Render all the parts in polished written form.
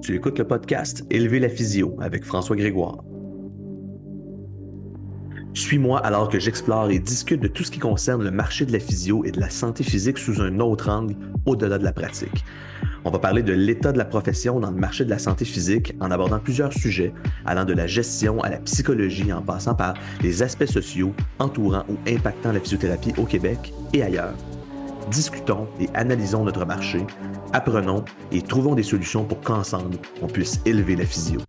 Tu écoutes le podcast Élever la physio avec François Grégoire. Suis-moi alors que j'explore et discute de tout ce qui concerne le marché de la physio et de la santé physique sous un autre angle, au-delà de la pratique. On va parler de l'état de la profession dans le marché de la santé physique en abordant plusieurs sujets, allant de la gestion à la psychologie en passant par les aspects sociaux entourant ou impactant la physiothérapie au Québec et ailleurs. Discutons et analysons notre marché, apprenons et trouvons des solutions pour qu'ensemble, on puisse élever la physio.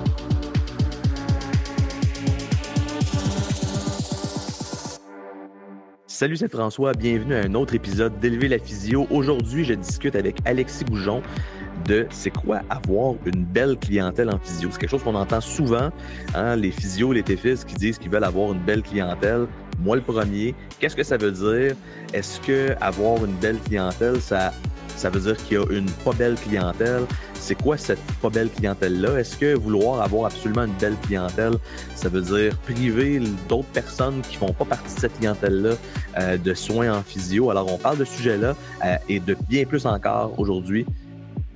Salut, c'est François, bienvenue à un autre épisode d'Élever la physio. Aujourd'hui, je discute avec Alexis Goujon de c'est quoi avoir une belle clientèle en physio. C'est quelque chose qu'on entend souvent, hein, les physios, les TFIS qui disent qu'ils veulent avoir une belle clientèle. Moi, le premier, qu'est-ce que ça veut dire? Est-ce que avoir une belle clientèle, ça veut dire qu'il y a une pas belle clientèle? C'est quoi cette pas belle clientèle-là? Est-ce que vouloir avoir absolument une belle clientèle, ça veut dire priver d'autres personnes qui font pas partie de cette clientèle-là de soins en physio? Alors, on parle de ce sujet-là et de bien plus encore aujourd'hui.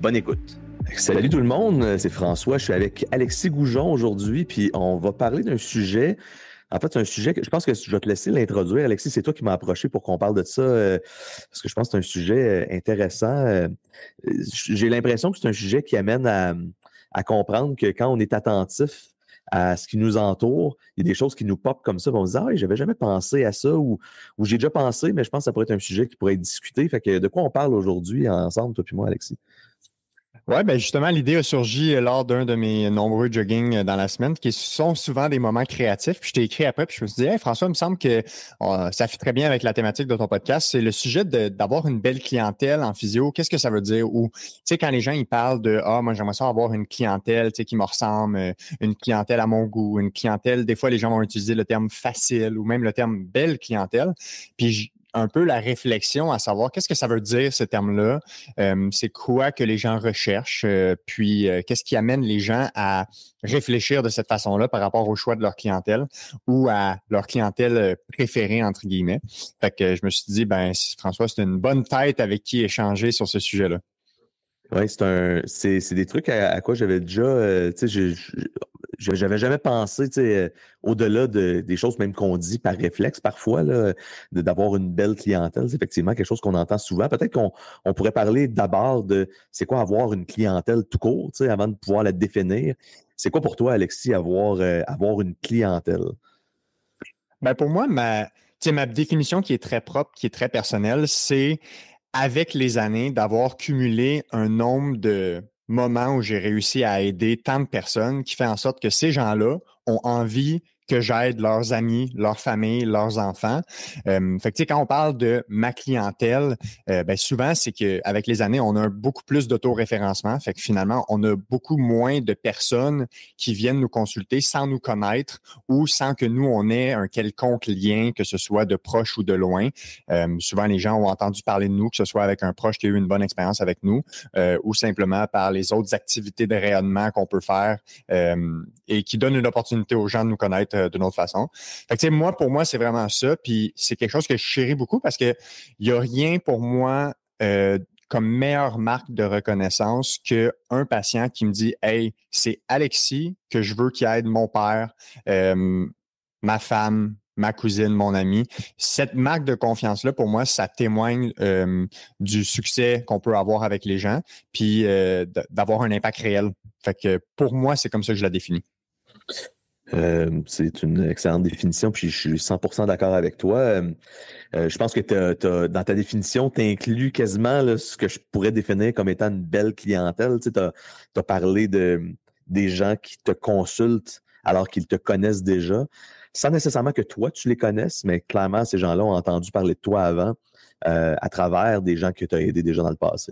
Bonne écoute. Salut tout le monde, c'est François. Je suis avec Alexis Goujon aujourd'hui, puis on va parler d'un sujet. En fait, c'est un sujet que je pense que je vais te laisser l'introduire. Alexis, c'est toi qui m'as approché pour qu'on parle de ça, parce que je pense que c'est un sujet intéressant. J'ai l'impression que c'est un sujet qui amène à comprendre que quand on est attentif à ce qui nous entoure, il y a des choses qui nous popent comme ça, on se dit « Ah, j'avais jamais pensé à ça » ou j'ai déjà pensé, mais je pense que ça pourrait être un sujet qui pourrait être discuté. Fait que de quoi on parle aujourd'hui ensemble, toi et moi, Alexis? Oui, ben justement, l'idée a surgi lors d'un de mes nombreux joggings dans la semaine, qui sont souvent des moments créatifs. Puis je t'ai écrit après, puis je me suis dit, hey, François, il me semble que ça fit très bien avec la thématique de ton podcast. C'est le sujet d'avoir une belle clientèle en physio. Qu'est-ce que ça veut dire? Ou, tu sais, quand les gens, ils parlent de, moi, j'aimerais ça avoir une clientèle, tu sais, qui me ressemble, une clientèle à mon goût, une clientèle, des fois, les gens vont utiliser le terme facile ou même le terme belle clientèle. Puis, un peu la réflexion à savoir qu'est-ce que ça veut dire, ce terme-là, c'est quoi que les gens recherchent, puis qu'est-ce qui amène les gens à réfléchir de cette façon-là par rapport au choix de leur clientèle ou à leur clientèle préférée, entre guillemets. Fait que je me suis dit, François, c'est une bonne tête avec qui échanger sur ce sujet-là. Oui, c'est des trucs à quoi j'avais déjà, tu sais, j'avais jamais pensé, tu sais, au-delà des choses même qu'on dit par réflexe parfois, là, d'avoir une belle clientèle. C'est effectivement quelque chose qu'on entend souvent. Peut-être qu'on pourrait parler d'abord de c'est quoi avoir une clientèle tout court, tu sais, avant de pouvoir la définir. C'est quoi pour toi, Alexis, avoir une clientèle? Ben pour moi, ma définition qui est très propre, qui est très personnelle, c'est avec les années, d'avoir cumulé un nombre de moments où j'ai réussi à aider tant de personnes qui fait en sorte que ces gens-là ont envie que j'aide leurs amis, leurs familles, leurs enfants. Fait que, tu sais, quand on parle de ma clientèle, souvent, c'est qu'avec les années, on a beaucoup plus d'autoréférencement. Fait que finalement, on a beaucoup moins de personnes qui viennent nous consulter sans nous connaître ou sans que nous, on ait un quelconque lien, que ce soit de proche ou de loin. Souvent, les gens ont entendu parler de nous, que ce soit avec un proche qui a eu une bonne expérience avec nous ou simplement par les autres activités de rayonnement qu'on peut faire et qui donnent une opportunité aux gens de nous connaître d'une autre façon. Fait que, tu sais, pour moi, c'est vraiment ça. Puis c'est quelque chose que je chéris beaucoup parce que il y a rien pour moi comme meilleure marque de reconnaissance qu'un patient qui me dit « Hey, c'est Alexis que je veux qu'il aide mon père, ma femme, ma cousine, mon ami. » Cette marque de confiance-là, pour moi, ça témoigne du succès qu'on peut avoir avec les gens, puis d'avoir un impact réel. Fait que pour moi, c'est comme ça que je la définis. C'est une excellente définition, puis je suis 100% d'accord avec toi. Je pense que dans ta définition, tu inclus quasiment là, ce que je pourrais définir comme étant une belle clientèle. Tu as parlé des gens qui te consultent alors qu'ils te connaissent déjà, sans nécessairement que toi, tu les connaisses, mais clairement, ces gens-là ont entendu parler de toi avant à travers des gens que tu as aidés déjà dans le passé.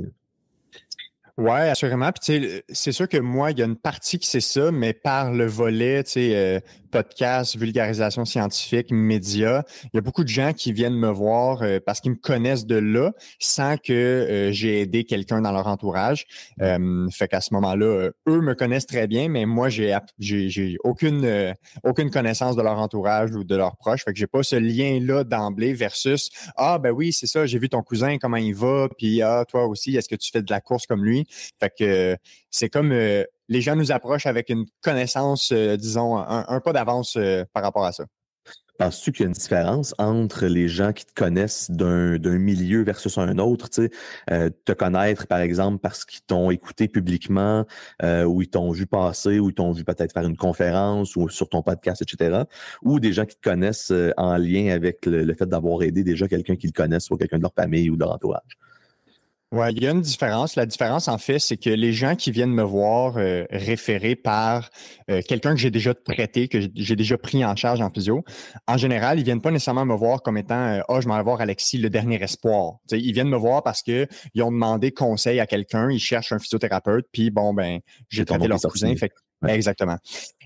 Oui, assurément. Puis, tu sais, c'est sûr que moi, il y a une partie qui c'est ça, mais par le volet, tu sais, podcast, vulgarisation scientifique, médias, il y a beaucoup de gens qui viennent me voir parce qu'ils me connaissent de là sans que j'ai aidé quelqu'un dans leur entourage. Fait qu'à ce moment-là, eux me connaissent très bien, mais moi, j'ai aucune connaissance de leur entourage ou de leurs proches. Fait que j'ai pas ce lien-là d'emblée versus « Ah, ben oui, c'est ça, j'ai vu ton cousin, comment il va, puis ah, toi aussi, est-ce que tu fais de la course comme lui? » Fait que c'est comme les gens nous approchent avec une connaissance, disons, un pas d'avance par rapport à ça. Penses-tu qu'il y a une différence entre les gens qui te connaissent d'un milieu versus un autre, tu sais, te connaître, par exemple, parce qu'ils t'ont écouté publiquement, ou ils t'ont vu passer, ou ils t'ont vu peut-être faire une conférence ou sur ton podcast, etc., ou des gens qui te connaissent en lien avec le fait d'avoir aidé déjà quelqu'un qu'ils connaissent, soit quelqu'un de leur famille ou de leur entourage? Ouais, il y a une différence. La différence, en fait, c'est que les gens qui viennent me voir référés par quelqu'un que j'ai déjà traité, que j'ai déjà pris en charge en physio, en général, ils viennent pas nécessairement me voir comme étant oh, je m'en vais voir Alexis, le dernier espoir. T'sais, ils viennent me voir parce que ils ont demandé conseil à quelqu'un, ils cherchent un physiothérapeute, puis bon, ben, j'ai C'est ton nom traité qui est leur sorti. cousin. Fait Ouais. exactement.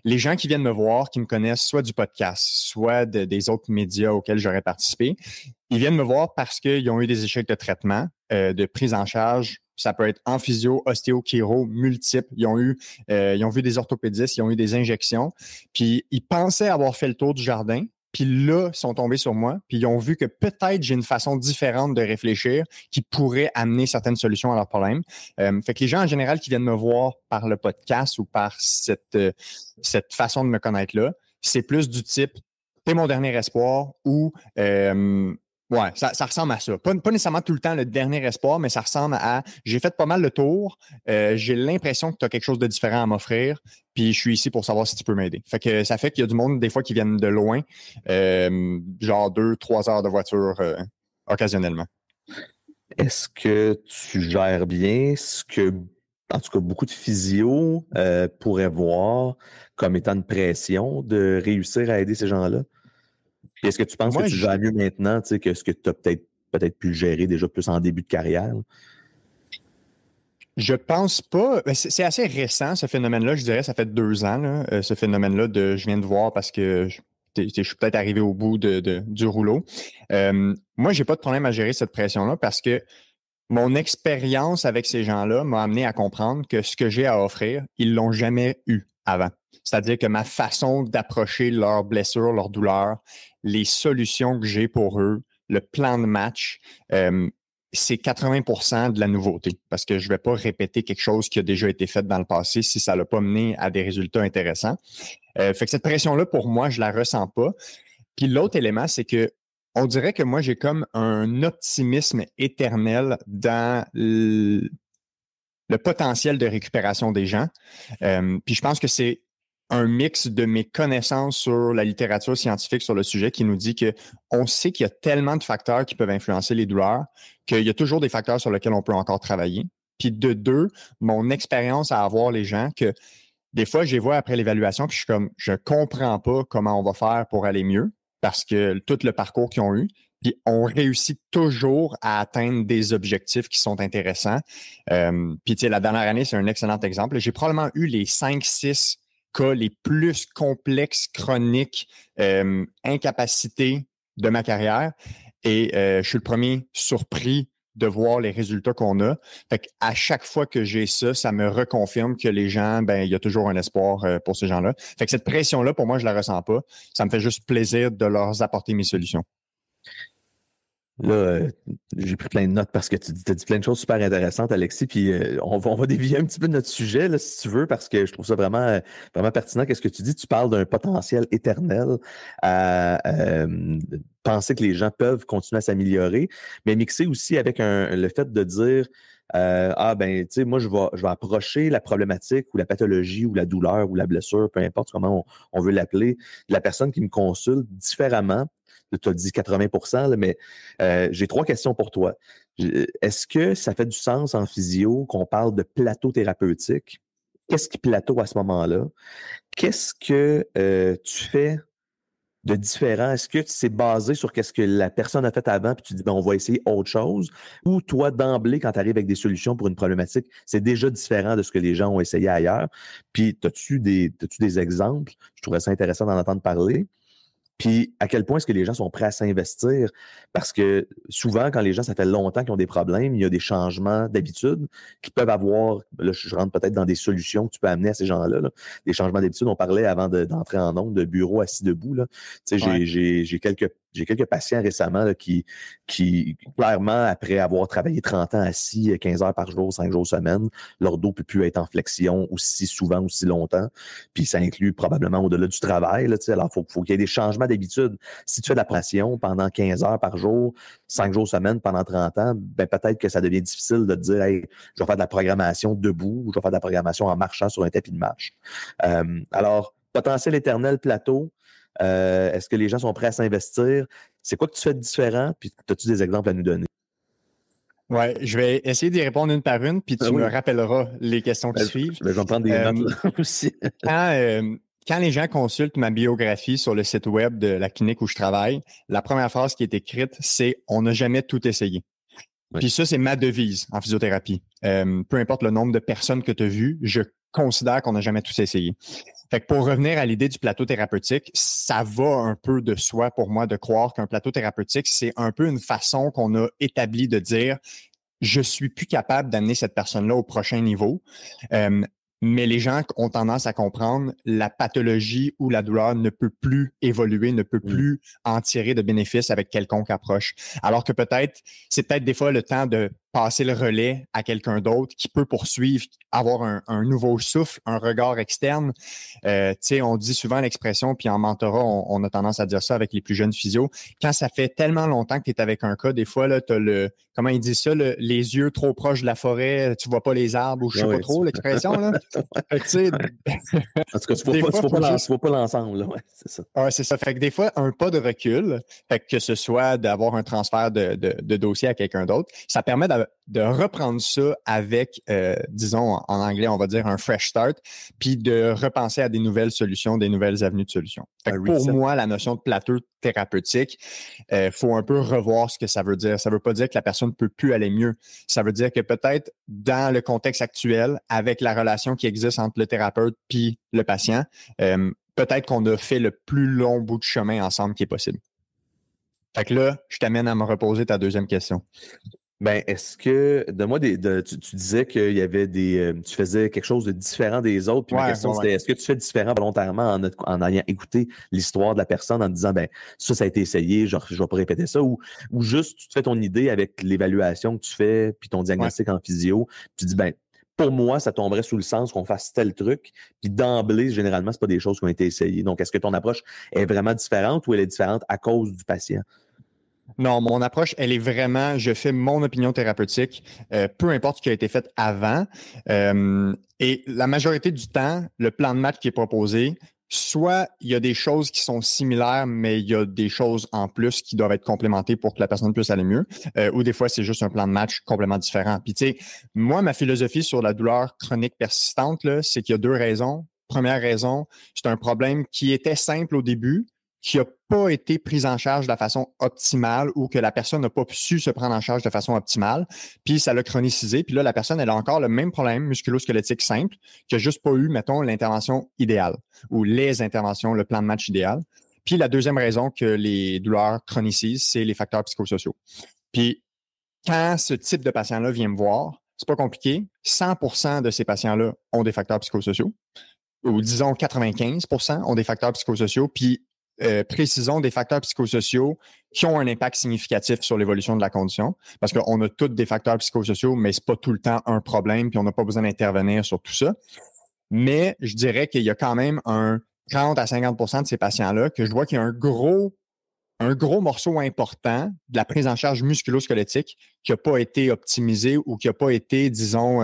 Les gens qui viennent me voir, qui me connaissent soit du podcast, soit des autres médias auxquels j'aurais participé, ils viennent me voir parce qu'ils ont eu des échecs de traitement, de prise en charge. Ça peut être en physio, ostéo, chiro, multiples. Ils ont vu des orthopédistes, ils ont eu des injections. Puis ils pensaient avoir fait le tour du jardin. Puis là, ils sont tombés sur moi. Puis ils ont vu que peut-être j'ai une façon différente de réfléchir qui pourrait amener certaines solutions à leurs problèmes. Fait que les gens en général qui viennent me voir par le podcast ou par cette façon de me connaître-là, c'est plus du type t'es mon dernier espoir ou ouais, ça ressemble à ça. Pas nécessairement tout le temps le dernier espoir, mais ça ressemble à j'ai fait pas mal le tour, j'ai l'impression que tu as quelque chose de différent à m'offrir, puis je suis ici pour savoir si tu peux m'aider. Fait que ça fait qu'il y a du monde des fois qui viennent de loin, genre 2-3 heures de voiture occasionnellement. Est-ce que tu gères bien ce que, en tout cas, beaucoup de physio pourraient voir comme étant une pression de réussir à aider ces gens-là? Puis est-ce que tu penses que Moi, tu gères mieux maintenant, tu sais, que ce que tu as peut-être pu gérer déjà plus en début de carrière? je pense pas. C'est assez récent, ce phénomène-là. Je dirais, ça fait 2 ans, là, ce phénomène-là de je viens de voir parce que je suis peut-être arrivé au bout du rouleau. Moi, j'ai pas de problème à gérer cette pression-là parce que mon expérience avec ces gens-là m'a amené à comprendre que ce que j'ai à offrir, ils l'ont jamais eu avant. C'est-à-dire que ma façon d'approcher leurs blessures, leurs douleurs, les solutions que j'ai pour eux, le plan de match, c'est 80% de la nouveauté parce que je ne vais pas répéter quelque chose qui a déjà été fait dans le passé si ça ne l'a pas mené à des résultats intéressants. Fait que cette pression-là, pour moi, je la ressens pas. Puis l'autre élément, c'est que on dirait que moi, j'ai comme un optimisme éternel dans le potentiel de récupération des gens. Puis je pense que c'est un mix de mes connaissances sur la littérature scientifique sur le sujet qui nous dit que on sait qu'il y a tellement de facteurs qui peuvent influencer les douleurs qu'il y a toujours des facteurs sur lesquels on peut encore travailler. Puis de deux, mon expérience à avoir les gens que des fois, je les vois après l'évaluation, puis je suis comme, je comprends pas comment on va faire pour aller mieux parce que tout le parcours qu'ils ont eu, puis on réussit toujours à atteindre des objectifs qui sont intéressants. Puis, tu sais, la dernière année, c'est un excellent exemple. J'ai probablement eu les 5-6 cas les plus complexes, chroniques, incapacités de ma carrière. Et je suis le premier surpris de voir les résultats qu'on a. Fait qu'à chaque fois que j'ai ça, ça me reconfirme que les gens, ben, il y a toujours un espoir pour ces gens-là. Fait que cette pression-là, pour moi, je la ressens pas. Ça me fait juste plaisir de leur apporter mes solutions. Là, j'ai pris plein de notes parce que tu as dit plein de choses super intéressantes, Alexis. Puis on va dévier un petit peu de notre sujet, là, si tu veux, parce que je trouve ça vraiment, vraiment pertinent. Qu'est-ce que tu dis? Tu parles d'un potentiel éternel à penser que les gens peuvent continuer à s'améliorer, mais mixer aussi avec le fait de dire ah ben, tu sais, moi, je vais approcher la problématique ou la pathologie ou la douleur ou la blessure, peu importe comment on veut l'appeler, de la personne qui me consulte différemment. Tu as dit 80%, là, mais j'ai 3 questions pour toi. Est-ce que ça fait du sens en physio qu'on parle de plateau thérapeutique? Qu'est-ce qui plateau à ce moment-là? Qu'est-ce que tu fais de différent? Est-ce que c'est basé sur qu'est-ce que la personne a fait avant puis tu dis ben, on va essayer autre chose? Ou toi, d'emblée, quand tu arrives avec des solutions pour une problématique, c'est déjà différent de ce que les gens ont essayé ailleurs? Puis, as-tu des exemples? Je trouverais ça intéressant d'en entendre parler. Puis, à quel point est-ce que les gens sont prêts à s'investir? Parce que souvent, quand les gens, ça fait longtemps qu'ils ont des problèmes, il y a des changements d'habitude qui peuvent avoir, là, je rentre peut-être dans des solutions que tu peux amener à ces gens-là, là. Des changements d'habitude. On parlait avant d'entrer en nombre de bureaux assis debout, là. Tu sais, Ouais. j'ai quelques j'ai quelques patients récemment là, qui, clairement, après avoir travaillé 30 ans assis 15 heures par jour, 5 jours semaine, leur dos ne peut plus être en flexion aussi souvent, aussi longtemps. Puis ça inclut probablement au-delà du travail. Là, alors, faut qu'il y ait des changements d'habitude. Si tu fais de la pression pendant 15 heures par jour, 5 jours semaine pendant 30 ans, ben peut-être que ça devient difficile de te dire hey, je vais faire de la programmation debout ou je vais faire de la programmation en marchant sur un tapis de marche. Alors, potentiel éternel plateau, est-ce que les gens sont prêts à s'investir? C'est quoi que tu fais de différent? Puis, as-tu des exemples à nous donner? Ouais, je vais essayer d'y répondre une par une, puis tu me Oui. rappelleras les questions qui suivent. Je vais prendre des notes là, aussi. Quand les gens consultent ma biographie sur le site web de la clinique où je travaille, la première phrase qui est écrite, c'est « On n'a jamais tout essayé ». Oui. Puis ça, c'est ma devise en physiothérapie. Peu importe le nombre de personnes que tu as vues, je considère qu'on n'a jamais tout essayé. Fait que pour revenir à l'idée du plateau thérapeutique, ça va un peu de soi pour moi de croire qu'un plateau thérapeutique, c'est un peu une façon qu'on a établie de dire je suis plus capable d'amener cette personne-là au prochain niveau. Mais les gens ont tendance à comprendre la pathologie ou la douleur ne peut plus évoluer, ne peut plus en tirer de bénéfices avec quelconque approche. Alors que c'est peut-être des fois le temps de passer le relais à quelqu'un d'autre qui peut poursuivre, avoir un nouveau souffle, un regard externe. On dit souvent l'expression, puis en mentorat, on a tendance à dire ça avec les plus jeunes physios. Quand ça fait tellement longtemps que tu es avec un cas, des fois, tu as comment ils disent ça, les yeux trop proches de la forêt, tu vois pas les arbres, ou je sais pas trop l'expression. Là. En tout cas, tu vois pas l'ensemble. Ouais, c'est ça. Ouais, c'est ça. Fait que des fois, un pas de recul, fait que ce soit d'avoir un transfert de dossier à quelqu'un d'autre, ça permet de reprendre ça avec, disons, en anglais, on va dire un fresh start, puis de repenser à des nouvelles solutions, des nouvelles avenues de solutions. Fait que pour moi, la notion de plateau thérapeutique, faut un peu revoir ce que ça veut dire. Ça veut pas dire que la personne ne peut plus aller mieux. Ça veut dire que peut-être dans le contexte actuel, avec la relation qui existe entre le thérapeute puis le patient, peut-être qu'on a fait le plus long bout de chemin ensemble qui est possible. Fait que là, je t'amène à me reposer ta deuxième question. Ben, est-ce que, tu disais qu'il y avait tu faisais quelque chose de différent des autres. Puis ma question, c'était, est-ce que tu fais différent volontairement en ayant écouté l'histoire de la personne, en te disant, ben, ça a été essayé, genre, je vais pas répéter ça, ou juste tu te fais ton idée avec l'évaluation que tu fais, puis ton diagnostic en physio, puis tu dis, ben, pour moi, ça tomberait sous le sens qu'on fasse tel truc, puis d'emblée, généralement, c'est pas des choses qui ont été essayées. Donc, est-ce que ton approche est vraiment différente ou elle est différente à cause du patient? Non, mon approche, elle est vraiment, je fais mon opinion thérapeutique, peu importe ce qui a été fait avant. Et la majorité du temps, le plan de match qui est proposé, soit il y a des choses qui sont similaires, mais il y a des choses en plus qui doivent être complémentées pour que la personne puisse aller mieux, ou des fois, c'est juste un plan de match complètement différent. Puis tu sais, moi, ma philosophie sur la douleur chronique persistante, là, c'est qu'il y a deux raisons. Première raison, c'est un problème qui était simple au début, qui n'a pas été prise en charge de la façon optimale ou que la personne n'a pas su se prendre en charge de façon optimale, puis ça l'a chronicisé, puis là, la personne, elle a encore le même problème musculo-squelettique simple, qui n'a juste pas eu, mettons, l'intervention idéale ou les interventions, le plan de match idéal. Puis la deuxième raison que les douleurs chronicisent, c'est les facteurs psychosociaux. Puis quand ce type de patient-là vient me voir, c'est pas compliqué, 100% de ces patients-là ont des facteurs psychosociaux, ou disons 95% ont des facteurs psychosociaux, puis précisons des facteurs psychosociaux qui ont un impact significatif sur l'évolution de la condition, parce qu'on a tous des facteurs psychosociaux, mais c'est pas tout le temps un problème, puis on n'a pas besoin d'intervenir sur tout ça. Mais je dirais qu'il y a quand même un 30 à 50% de ces patients-là que je vois qu'il y a un gros morceau important de la prise en charge musculo-squelettique qui n'a pas été optimisé ou qui n'a pas été, disons,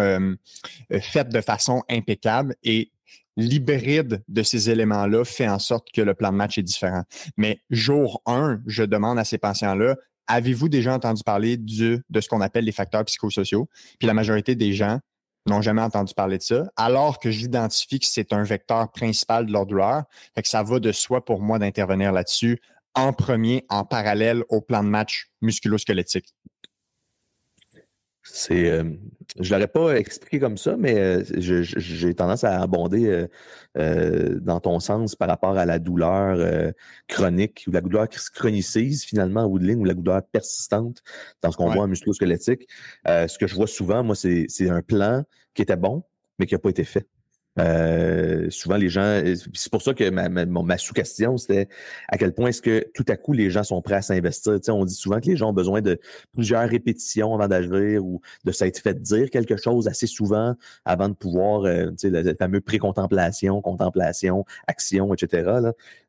faite de façon impeccable. Et l'hybride de ces éléments-là fait en sorte que le plan de match est différent. Mais jour 1, je demande à ces patients-là, avez-vous déjà entendu parler de ce qu'on appelle les facteurs psychosociaux? Puis la majorité des gens n'ont jamais entendu parler de ça, alors que j'identifie que c'est un vecteur principal de leur douleur. Fait que ça va de soi pour moi d'intervenir là-dessus en premier, en parallèle au plan de match musculo-squelettique. Je l'aurais pas expliqué comme ça, mais j'ai tendance à abonder dans ton sens par rapport à la douleur chronique ou la douleur qui se chronicise finalement en bout de ligne ou la douleur persistante dans ce qu'on voit en musculo-squelettique. Ce que je vois souvent, moi, c'est un plan qui était bon, mais qui n'a pas été fait. Souvent, les gens, c'est pour ça que ma sous-question, c'était à quel point est-ce que tout à coup, les gens sont prêts à s'investir. Tu sais, on dit souvent que les gens ont besoin de plusieurs répétitions avant d'agir ou de s'être fait dire quelque chose assez souvent avant de pouvoir, tu sais, le fameux pré-contemplation, contemplation, action, etc.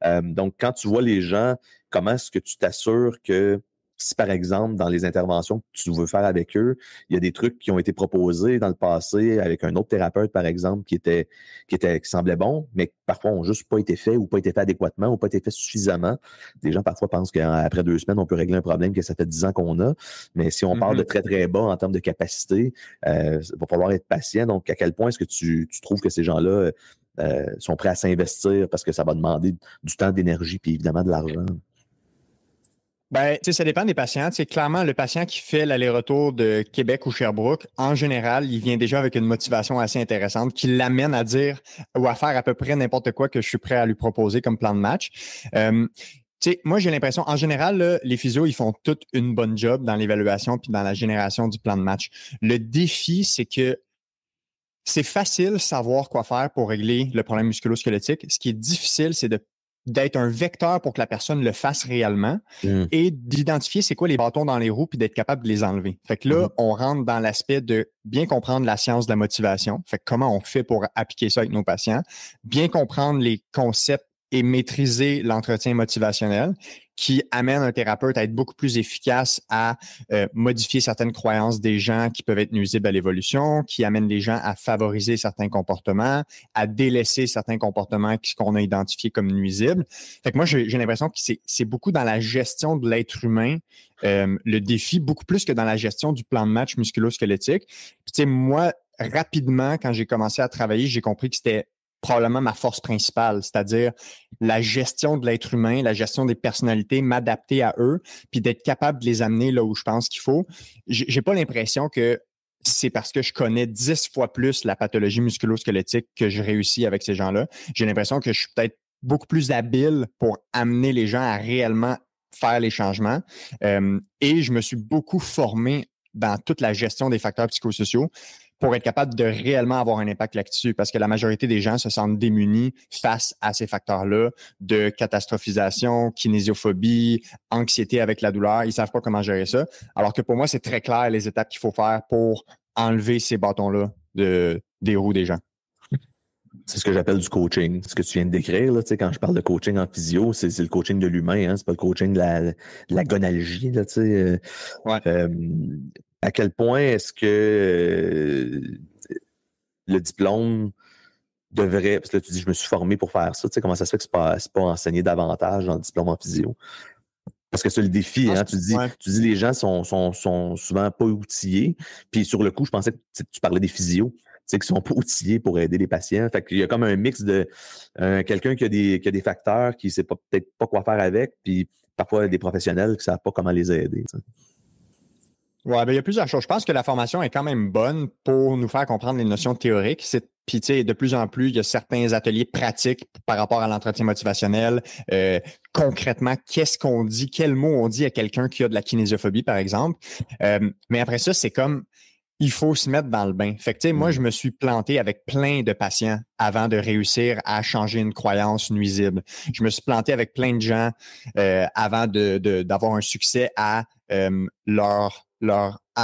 Là. Donc, quand tu vois les gens, comment est-ce que tu t'assures que si, par exemple, dans les interventions que tu veux faire avec eux, il y a des trucs qui ont été proposés dans le passé avec un autre thérapeute, par exemple, qui semblaient bons, mais parfois n'ont juste pas été faits ou pas été faits adéquatement ou pas été faits suffisamment. Des gens parfois pensent qu'après 2 semaines, on peut régler un problème que ça fait 10 ans qu'on a. Mais si on part de très, très bas en termes de capacité, il va falloir être patient. Donc, à quel point est-ce que tu trouves que ces gens-là sont prêts à s'investir parce que ça va demander du temps, d'énergie puis évidemment de l'argent? Ben, tu sais, ça dépend des patients. Tu sais, clairement, le patient qui fait l'aller-retour de Québec ou Sherbrooke, en général, il vient déjà avec une motivation assez intéressante qui l'amène à dire ou à faire à peu près n'importe quoi que je suis prêt à lui proposer comme plan de match. Tu sais, moi, j'ai l'impression, en général, là, les physios, ils font toute une bonne job dans l'évaluation puis dans la génération du plan de match. Le défi, c'est que c'est facile de savoir quoi faire pour régler le problème musculo-squelettique. Ce qui est difficile, c'est d'être un vecteur pour que la personne le fasse réellement et d'identifier c'est quoi les bâtons dans les roues puis d'être capable de les enlever. Fait que là, on rentre dans l'aspect de bien comprendre la science de la motivation. Fait que comment on fait pour appliquer ça avec nos patients, bien comprendre les concepts et maîtriser l'entretien motivationnel qui amène un thérapeute à être beaucoup plus efficace à modifier certaines croyances des gens qui peuvent être nuisibles à l'évolution, qui amène les gens à favoriser certains comportements, à délaisser certains comportements qu'on a identifiés comme nuisibles. Fait que moi, j'ai l'impression que c'est beaucoup dans la gestion de l'être humain, le défi, beaucoup plus que dans la gestion du plan de match musculo-squelettique. Puis, tu sais, moi, rapidement, quand j'ai commencé à travailler, j'ai compris que c'était probablement ma force principale, c'est-à-dire la gestion de l'être humain, la gestion des personnalités, m'adapter à eux, puis d'être capable de les amener là où je pense qu'il faut. J'ai pas l'impression que c'est parce que je connais 10 fois plus la pathologie musculo-squelettique que je réussis avec ces gens-là. J'ai l'impression que je suis peut-être beaucoup plus habile pour amener les gens à réellement faire les changements. Et je me suis beaucoup formé dans toute la gestion des facteurs psychosociaux pour être capable de réellement avoir un impact là-dessus, parce que la majorité des gens se sentent démunis face à ces facteurs-là de catastrophisation, kinésiophobie, anxiété avec la douleur. Ils ne savent pas comment gérer ça. Alors que pour moi, c'est très clair les étapes qu'il faut faire pour enlever ces bâtons-là des roues des gens. C'est ce que j'appelle du coaching. Ce que tu viens de décrire, là, quand je parle de coaching en physio, c'est le coaching de l'humain, hein, c'est pas le coaching de la gonalgie. Là, ouais. À quel point est-ce que le diplôme devrait... Parce que là, tu dis, je me suis formé pour faire ça. Comment ça se fait que c'est pas enseigné davantage dans le diplôme en physio? Parce que c'est le défi, hein? Tu dis les gens sont souvent pas outillés. Puis sur le coup, je pensais que tu parlais des physios, qui sont pas outillés pour aider les patients. Fait qu'il y a comme un mix de quelqu'un qui a des facteurs qui sait peut-être pas quoi faire avec, puis parfois des professionnels qui savent pas comment les aider. Oui, ben, il y a plusieurs choses. Je pense que la formation est quand même bonne pour nous faire comprendre les notions théoriques. Puis, tu sais, de plus en plus, il y a certains ateliers pratiques par rapport à l'entretien motivationnel. Concrètement, qu'est-ce qu'on dit, quel mot on dit à quelqu'un qui a de la kinésiophobie, par exemple. Mais après ça, c'est comme, il faut se mettre dans le bain. Fait que, tu sais, moi, je me suis planté avec plein de patients avant de réussir à changer une croyance nuisible. Je me suis planté avec plein de gens avant d'avoir un succès à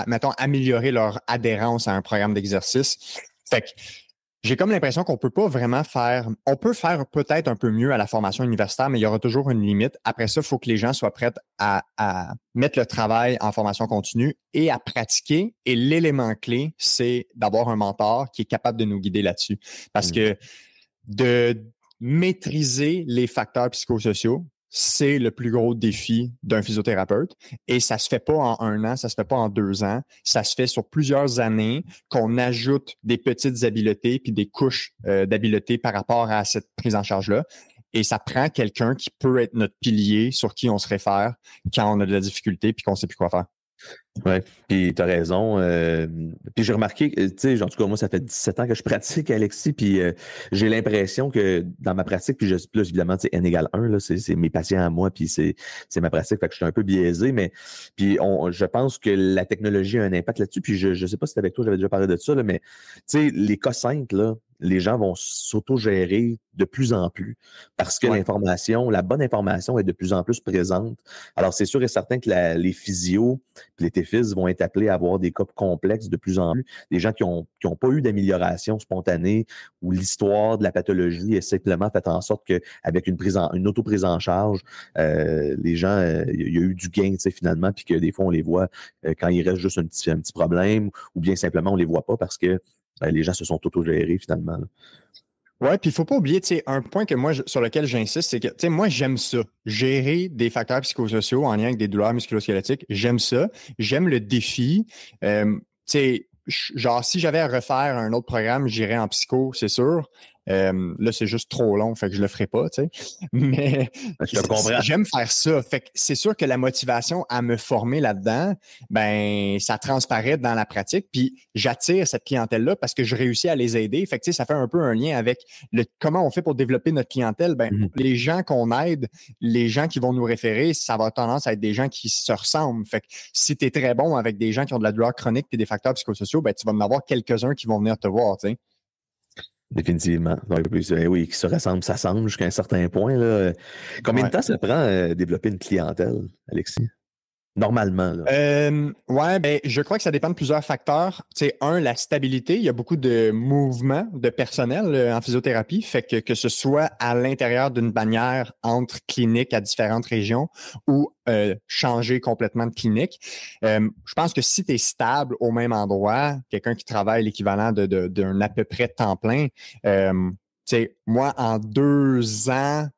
mettons, améliorer leur adhérence à un programme d'exercice. Fait que j'ai comme l'impression qu'on peut pas vraiment on peut faire peut-être un peu mieux à la formation universitaire, mais il y aura toujours une limite. Après ça, il faut que les gens soient prêts à mettre le travail en formation continue et à pratiquer. Et l'élément clé, c'est d'avoir un mentor qui est capable de nous guider là-dessus. Parce que de maîtriser les facteurs psychosociaux, c'est le plus gros défi d'un physiothérapeute. Et ça se fait pas en 1 an, ça se fait pas en 2 ans. Ça se fait sur plusieurs années qu'on ajoute des petites habiletés puis des couches d'habiletés par rapport à cette prise en charge-là. Et ça prend quelqu'un qui peut être notre pilier sur qui on se réfère quand on a de la difficulté puis qu'on sait plus quoi faire. Ouais, puis t'as raison. Puis j'ai remarqué, tu sais, en tout cas, moi, ça fait 17 ans que je pratique, Alexis, puis j'ai l'impression que dans ma pratique, puis plus évidemment, tu sais, N égale 1, là, c'est mes patients à moi, puis c'est ma pratique, fait que je suis un peu biaisé, mais puis je pense que la technologie a un impact là-dessus, puis je sais pas si c'est avec toi, j'avais déjà parlé de ça, là, mais tu sais, les cas simples, là, les gens vont s'auto-gérer de plus en plus parce que Ouais. la bonne information est de plus en plus présente. Alors, c'est sûr et certain que les physios puis les TFIS vont être appelés à avoir des cas complexes de plus en plus. Des gens qui ont pas eu d'amélioration spontanée où l'histoire de la pathologie est simplement fait en sorte qu'avec une auto-prise en charge, les gens, il y a eu du gain, tu sais, finalement, puis que des fois, on les voit quand il reste juste un petit problème ou bien simplement, on les voit pas parce que les gens se sont auto-gérés finalement. Là. Ouais, puis il faut pas oublier, tu sais, un point que moi, sur lequel j'insiste, c'est que, tu sais, moi, j'aime ça. Gérer des facteurs psychosociaux en lien avec des douleurs musculosquelettiques, j'aime ça. J'aime le défi. Tu sais, genre, si j'avais à refaire un autre programme, j'irais en psycho, c'est sûr. Là, c'est juste trop long, fait que je le ferai pas, tu sais. Mais Je te comprends. j'aime faire ça. Fait que c'est sûr que la motivation à me former là-dedans, ben, ça transparaît dans la pratique. Puis j'attire cette clientèle-là parce que je réussis à les aider. Fait que, tu sais, ça fait un peu un lien avec comment on fait pour développer notre clientèle. Ben, les gens qu'on aide, les gens qui vont nous référer, ça va avoir tendance à être des gens qui se ressemblent. Fait que si tu es très bon avec des gens qui ont de la douleur chronique et des facteurs psychosociaux, ben, tu vas en avoir quelques-uns qui vont venir te voir, tu sais. Définitivement. Donc, oui, qui se ressemble, ça semble jusqu'à un certain point. Là. Combien de temps ça prend développer une clientèle, Alexis? Normalement, là. Ouais, ben, je crois que ça dépend de plusieurs facteurs. Tu sais, la stabilité. Il y a beaucoup de mouvements de personnel en physiothérapie. Fait que ce soit à l'intérieur d'une bannière entre cliniques à différentes régions ou changer complètement de clinique. Je pense que si tu es stable au même endroit, quelqu'un qui travaille l'équivalent d'un à peu près temps plein, tu sais, moi, en 2 ans,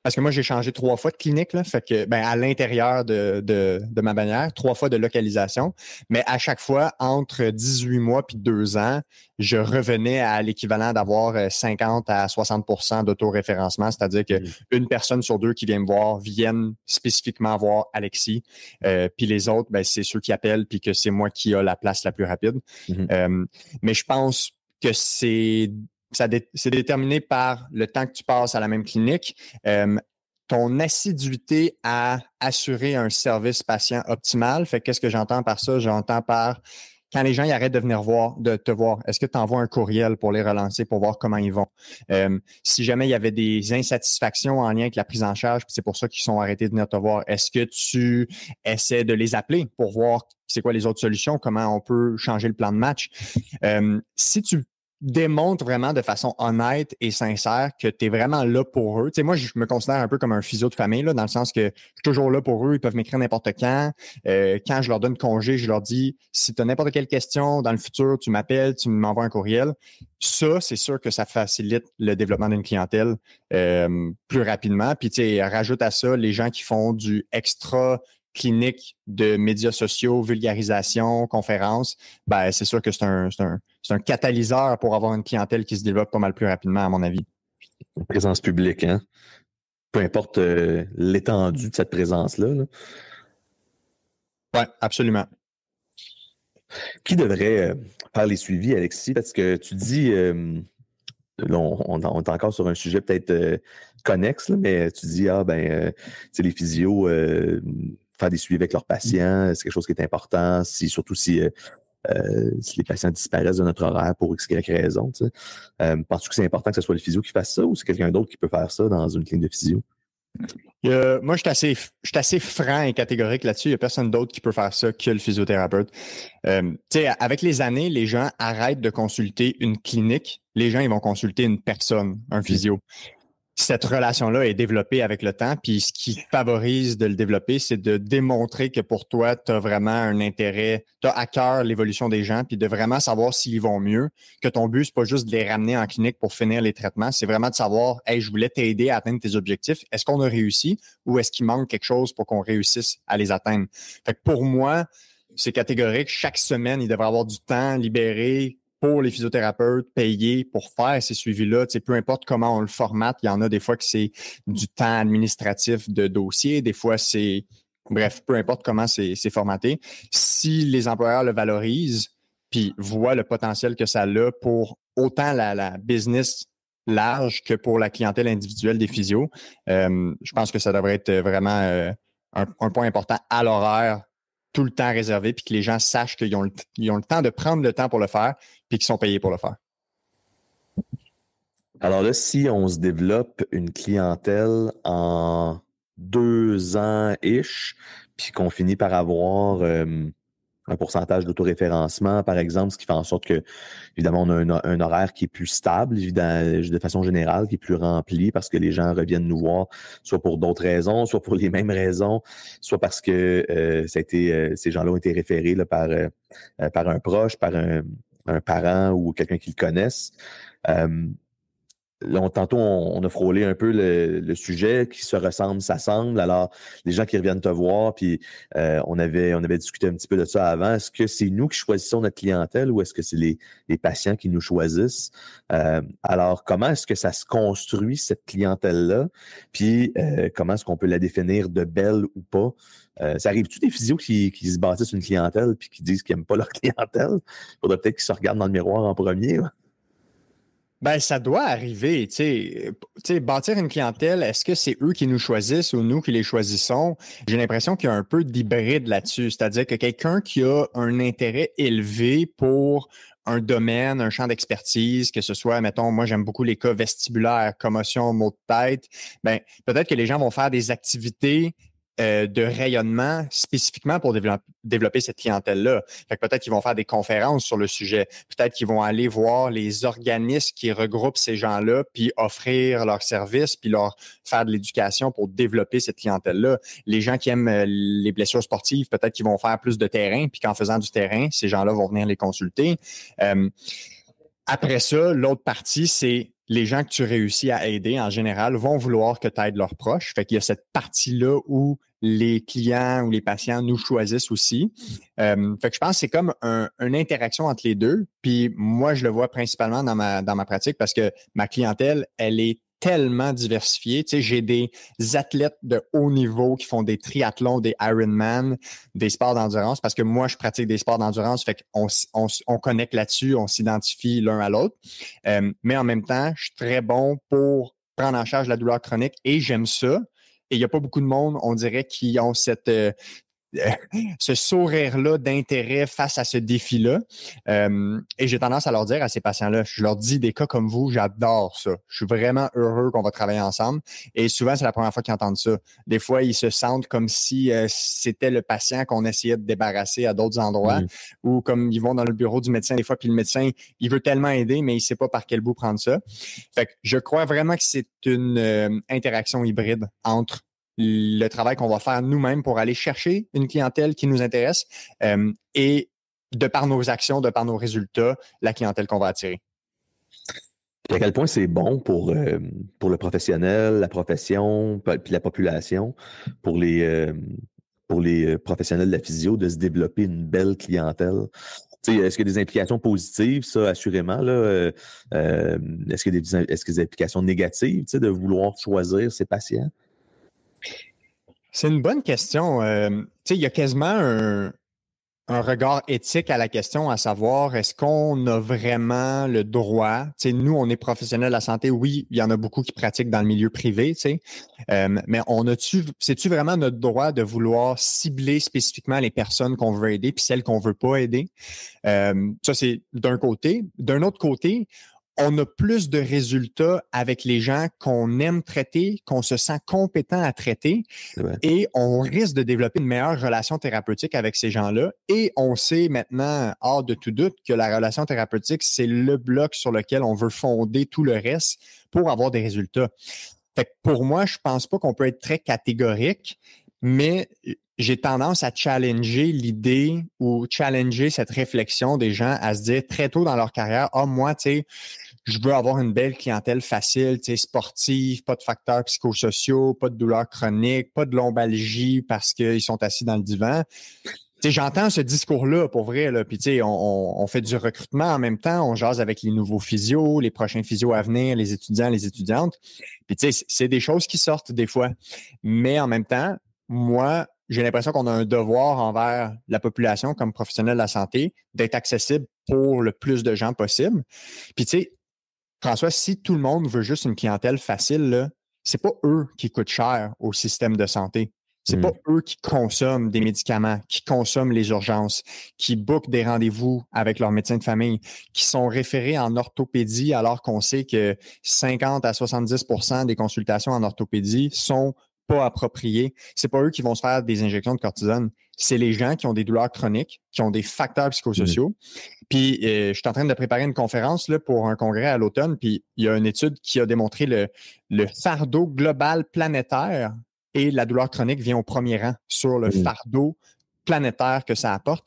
parce que moi, j'ai changé 3 fois de clinique, là, fait que, ben, à l'intérieur de ma bannière, 3 fois de localisation. Mais à chaque fois, entre 18 mois puis 2 ans, je revenais à l'équivalent d'avoir 50 à 60% d'autoréférencement, c'est-à-dire qu'une personne sur deux qui vient me voir viennent spécifiquement voir Alexis. Puis les autres, ben, c'est ceux qui appellent puis que c'est moi qui a la place la plus rapide. Mais je pense que c'est déterminé par le temps que tu passes à la même clinique, ton assiduité à assurer un service patient optimal. Fait qu'est-ce que j'entends par ça? J'entends par quand les gens ils arrêtent de te voir, est-ce que tu envoies un courriel pour les relancer pour voir comment ils vont? Si jamais il y avait des insatisfactions en lien avec la prise en charge, c'est pour ça qu'ils sont arrêtés de venir te voir, est-ce que tu essaies de les appeler pour voir c'est quoi les autres solutions, comment on peut changer le plan de match? Si tu démontre vraiment de façon honnête et sincère que tu es vraiment là pour eux. Tu sais, moi, je me considère un peu comme un physio de famille, là, dans le sens que je suis toujours là pour eux. Ils peuvent m'écrire n'importe quand. Quand je leur donne congé, je leur dis, si tu as n'importe quelle question dans le futur, tu m'appelles, tu m'envoies un courriel. Ça, c'est sûr que ça facilite le développement d'une clientèle plus rapidement. Puis, tu sais, rajoute à ça les gens qui font du extra clinique de médias sociaux, vulgarisation, conférences, ben, c'est sûr que c'est un catalyseur pour avoir une clientèle qui se développe pas mal plus rapidement, à mon avis. Présence publique, hein? Peu importe l'étendue de cette présence-là. Là. Oui, absolument. Qui devrait faire les suivis, Alexis? Parce que tu dis, là, on est encore sur un sujet peut-être connexe, là, mais tu dis, les physios, faire des suivis avec leurs patients, c'est quelque chose qui est important, surtout si les patients disparaissent de notre horaire pour X, Y raison. Penses-tu que c'est important que ce soit le physio qui fasse ça ou c'est quelqu'un d'autre qui peut faire ça dans une clinique de physio? Moi, je suis assez franc et catégorique là-dessus. Il n'y a personne d'autre qui peut faire ça que le physiothérapeute. Avec les années, les gens arrêtent de consulter une clinique. Les gens, ils vont consulter une personne, un physio. Cette relation-là est développée avec le temps. Puis ce qui favorise de le développer, c'est de démontrer que pour toi, tu as vraiment un intérêt, tu as à cœur l'évolution des gens, puis de vraiment savoir s'ils vont mieux, que ton but, c'est pas juste de les ramener en clinique pour finir les traitements, c'est vraiment de savoir, hey, je voulais t'aider à atteindre tes objectifs. Est-ce qu'on a réussi ou est-ce qu'il manque quelque chose pour qu'on réussisse à les atteindre? Fait que pour moi, c'est catégorique. Chaque semaine, il devrait avoir du temps libéré pour les physiothérapeutes payés pour faire ces suivis-là. Tu sais, peu importe comment on le formate, il y en a des fois que c'est du temps administratif de dossier, des fois c'est Bref, peu importe comment c'est formaté, si les employeurs le valorisent puis voient le potentiel que ça a pour autant la business large que pour la clientèle individuelle des physios, je pense que ça devrait être vraiment un point important à l'horaire, tout le temps réservé, puis que les gens sachent qu'ils ont le temps de prendre le temps pour le faire, puis qu'ils sont payés pour le faire. Alors là, si on se développe une clientèle en 2 ans-ish, puis qu'on finit par avoir un pourcentage d'autoréférencement, par exemple, ce qui fait en sorte que, évidemment, on a un horaire qui est plus stable, de façon générale, qui est plus rempli parce que les gens reviennent nous voir, soit pour d'autres raisons, soit pour les mêmes raisons, soit parce que ces gens-là ont été référés là, par un proche, par un parent ou quelqu'un qu'ils connaissent. Tantôt, on a frôlé un peu le sujet qui se ressemble, s'assemble. Alors, les gens qui reviennent te voir, puis on avait discuté un petit peu de ça avant. Est-ce que c'est nous qui choisissons notre clientèle ou est-ce que c'est les patients qui nous choisissent? Alors, comment est-ce que ça se construit, cette clientèle-là? Puis, comment est-ce qu'on peut la définir de belle ou pas? Ça arrive-tu des physios qui se bâtissent une clientèle puis qui disent qu'ils n'aiment pas leur clientèle? Il faudrait peut-être qu'ils se regardent dans le miroir en premier. Là. Ben, ça doit arriver, tu sais, bâtir une clientèle, est-ce que c'est eux qui nous choisissent ou nous qui les choisissons? J'ai l'impression qu'il y a un peu d'hybride là-dessus, c'est-à-dire que quelqu'un qui a un intérêt élevé pour un domaine, un champ d'expertise, que ce soit, mettons, moi j'aime beaucoup les cas vestibulaires, commotion, maux de tête, ben peut-être que les gens vont faire des activités de rayonnement spécifiquement pour développer cette clientèle-là. Fait que peut-être qu'ils vont faire des conférences sur le sujet. Peut-être qu'ils vont aller voir les organismes qui regroupent ces gens-là, puis offrir leurs services, puis leur faire de l'éducation pour développer cette clientèle-là. Les gens qui aiment les blessures sportives, peut-être qu'ils vont faire plus de terrain, puis qu'en faisant du terrain, ces gens-là vont venir les consulter. Après ça, l'autre partie, c'est les gens que tu réussis à aider en général vont vouloir que tu aides leurs proches. Fait qu'il y a cette partie-là où les clients ou les patients nous choisissent aussi. Fait que je pense que c'est comme une interaction entre les deux. Puis moi, je le vois principalement dans ma pratique parce que ma clientèle, elle est tellement diversifiée. Tu sais, j'ai des athlètes de haut niveau qui font des triathlons, des Ironman, des sports d'endurance parce que moi, je pratique des sports d'endurance. Fait qu'on connecte là-dessus, on s'identifie l'un à l'autre. Mais en même temps, je suis très bon pour prendre en charge la douleur chronique et j'aime ça. Et il n'y a pas beaucoup de monde, on dirait, qui ont ce sourire-là d'intérêt face à ce défi-là. Et j'ai tendance à leur dire à ces patients-là, je leur dis des cas comme vous, j'adore ça. Je suis vraiment heureux qu'on va travailler ensemble. Et souvent, c'est la première fois qu'ils entendent ça. Des fois, ils se sentent comme si c'était le patient qu'on essayait de débarrasser à d'autres endroits ou comme ils vont dans le bureau du médecin des fois, puis le médecin, il veut tellement aider, mais il ne sait pas par quel bout prendre ça. Fait que je crois vraiment que c'est une interaction hybride entre le travail qu'on va faire nous-mêmes pour aller chercher une clientèle qui nous intéresse et de par nos actions, de par nos résultats, la clientèle qu'on va attirer. Et à quel point c'est bon pour le professionnel, la profession, puis la population, pour les professionnels de la physio, de se développer une belle clientèle. Est-ce qu'il y a des implications positives, ça, assurément? Là, est-ce qu'il y a des implications négatives de vouloir choisir ses patients? C'est une bonne question. Il y a quasiment un regard éthique à la question, à savoir, est-ce qu'on a vraiment le droit? Nous, on est professionnels de la santé. Oui, il y en a beaucoup qui pratiquent dans le milieu privé, mais c'est-tu vraiment notre droit de vouloir cibler spécifiquement les personnes qu'on veut aider puis celles qu'on veut pas aider? Ça, c'est d'un côté. D'un autre côté, on a plus de résultats avec les gens qu'on aime traiter, qu'on se sent compétent à traiter et on risque de développer une meilleure relation thérapeutique avec ces gens-là. Et on sait maintenant, hors de tout doute, que la relation thérapeutique, c'est le bloc sur lequel on veut fonder tout le reste pour avoir des résultats. Fait que pour moi, je pense pas qu'on peut être très catégorique, mais j'ai tendance à challenger l'idée ou challenger cette réflexion des gens à se dire très tôt dans leur carrière, moi, tu sais, je veux avoir une belle clientèle facile, tu sais, sportive, pas de facteurs psychosociaux, pas de douleurs chroniques, pas de lombalgie parce qu'ils sont assis dans le divan. Tu sais, j'entends ce discours-là pour vrai, là. Puis, tu sais, on fait du recrutement en même temps, on jase avec les nouveaux physios, les prochains physios à venir, les étudiants, les étudiantes. Puis, tu sais, c'est des choses qui sortent des fois. Mais en même temps, moi, j'ai l'impression qu'on a un devoir envers la population comme professionnel de la santé d'être accessible pour le plus de gens possible. Puis tu sais, François, si tout le monde veut juste une clientèle facile, là, c'est pas eux qui coûtent cher au système de santé. C'est pas eux qui consomment des médicaments, qui consomment les urgences, qui bookent des rendez-vous avec leur médecin de famille, qui sont référés en orthopédie alors qu'on sait que 50 à 70% des consultations en orthopédie sont pas appropriées. C'est pas eux qui vont se faire des injections de cortisone. C'est les gens qui ont des douleurs chroniques, qui ont des facteurs psychosociaux. Puis, je suis en train de préparer une conférence là, pour un congrès à l'automne, puis il y a une étude qui a démontré le fardeau global planétaire et la douleur chronique vient au premier rang sur le fardeau planétaire que ça apporte.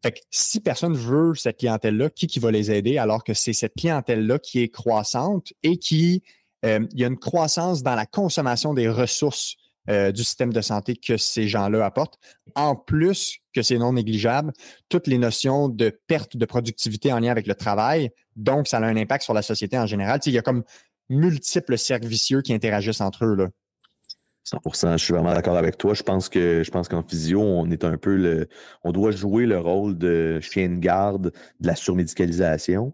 Fait que si personne veut cette clientèle-là, qui va les aider alors que c'est cette clientèle-là qui est croissante et il y a une croissance dans la consommation des ressources du système de santé que ces gens-là apportent. En plus que c'est non négligeable, toutes les notions de perte de productivité en lien avec le travail, donc ça a un impact sur la société en général. Tu sais, il y a comme multiples cercles vicieux qui interagissent entre eux, là. 100%, je suis vraiment d'accord avec toi. Je pense qu'en physio, on doit jouer le rôle de chien de garde de la surmédicalisation.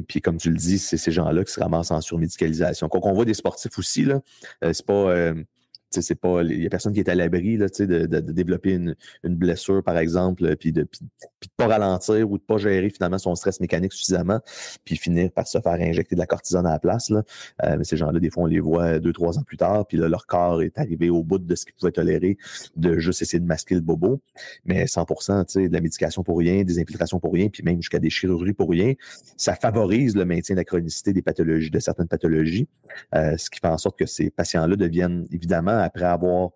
Puis comme tu le dis, c'est ces gens-là qui se ramassent en surmédicalisation. Quand on voit des sportifs aussi, là, c'est pas il y a personne qui est à l'abri là, de développer une blessure, par exemple, puis de pas ralentir ou de pas gérer finalement son stress mécanique suffisamment, puis finir par se faire injecter de la cortisone à la place. Là. Mais ces gens-là, des fois, on les voit 2-3 ans plus tard, puis là, leur corps est arrivé au bout de ce qu'ils pouvaient tolérer, de juste essayer de masquer le bobo. Mais 100%, de la médication pour rien, des infiltrations pour rien, puis même jusqu'à des chirurgies pour rien, ça favorise le maintien de la chronicité des pathologies, de certaines pathologies, ce qui fait en sorte que ces patients-là deviennent, évidemment, après avoir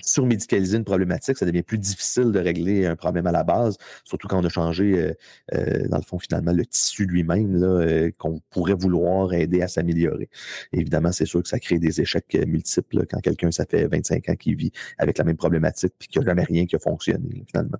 surmédicalisé une problématique, ça devient plus difficile de régler un problème à la base, surtout quand on a changé, dans le fond, finalement, le tissu lui-même, là, qu'on pourrait vouloir aider à s'améliorer. Évidemment, c'est sûr que ça crée des échecs multiples là, quand quelqu'un, ça fait 25 ans qu'il vit avec la même problématique puis qu'il n'y a jamais rien qui a fonctionné, là, finalement.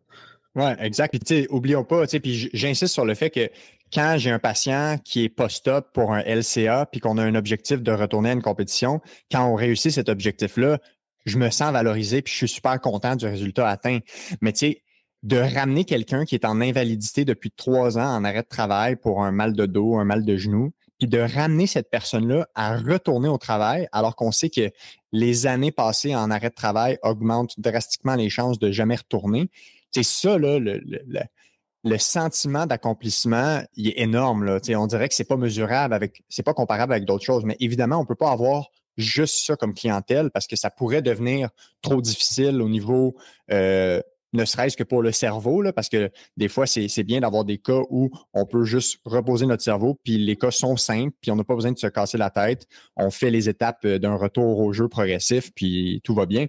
Oui, exact. Puis, tu sais, oublions pas, tu sais, puis j'insiste sur le fait que quand j'ai un patient qui est post-op pour un LCA puis qu'on a un objectif de retourner à une compétition, quand on réussit cet objectif-là, je me sens valorisé puis je suis super content du résultat atteint. Mais, tu sais, de ramener quelqu'un qui est en invalidité depuis 3 ans en arrêt de travail pour un mal de dos, un mal de genou, puis de ramener cette personne-là à retourner au travail alors qu'on sait que les années passées en arrêt de travail augmentent drastiquement les chances de jamais retourner. C'est ça, là, le sentiment d'accomplissement, il est énorme. Là. On dirait que c'est pas mesurable c'est pas comparable avec d'autres choses. Mais évidemment, on peut pas avoir juste ça comme clientèle parce que ça pourrait devenir trop difficile au niveau, ne serait-ce que pour le cerveau, là, parce que des fois, c'est bien d'avoir des cas où on peut juste reposer notre cerveau, puis les cas sont simples, puis on n'a pas besoin de se casser la tête. On fait les étapes d'un retour au jeu progressif, puis tout va bien.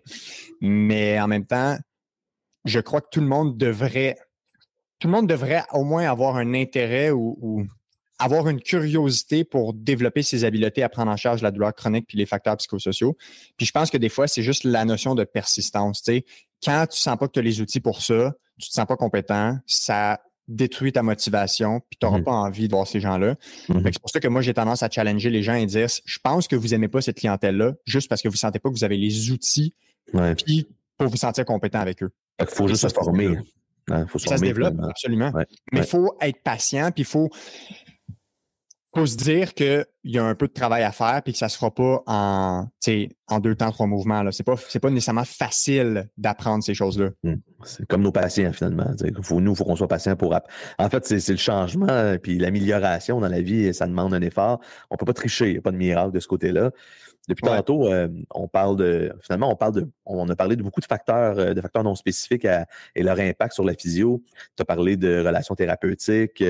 Mais en même temps, je crois que tout le monde devrait au moins avoir un intérêt ou avoir une curiosité pour développer ses habiletés à prendre en charge la douleur chronique puis les facteurs psychosociaux. Puis je pense que des fois, c'est juste la notion de persistance. Tu sais, quand tu sens pas que tu as les outils pour ça, tu te sens pas compétent, ça détruit ta motivation puis tu n'auras pas envie de voir ces gens-là. C'est pour ça que moi, j'ai tendance à challenger les gens et dire, je pense que vous n'aimez pas cette clientèle-là juste parce que vous ne sentez pas que vous avez les outils puis pour vous sentir compétent avec eux. Il faut juste se former. Faut se ça se développe, absolument. Ouais, mais il faut être patient, puis il faut se dire qu'il y a un peu de travail à faire, puis que ça ne se fera pas en 2 temps, 3 mouvements. Ce n'est pas nécessairement facile d'apprendre ces choses-là. C'est comme nos patients, finalement. Il faut qu'on soit patient pour... En fait, c'est le changement, puis l'amélioration dans la vie, ça demande un effort. On ne peut pas tricher, il n'y a pas de miracle de ce côté-là. Depuis tantôt, on a parlé de beaucoup de facteurs non spécifiques et leur impact sur la physio. Tu as parlé de relations thérapeutiques,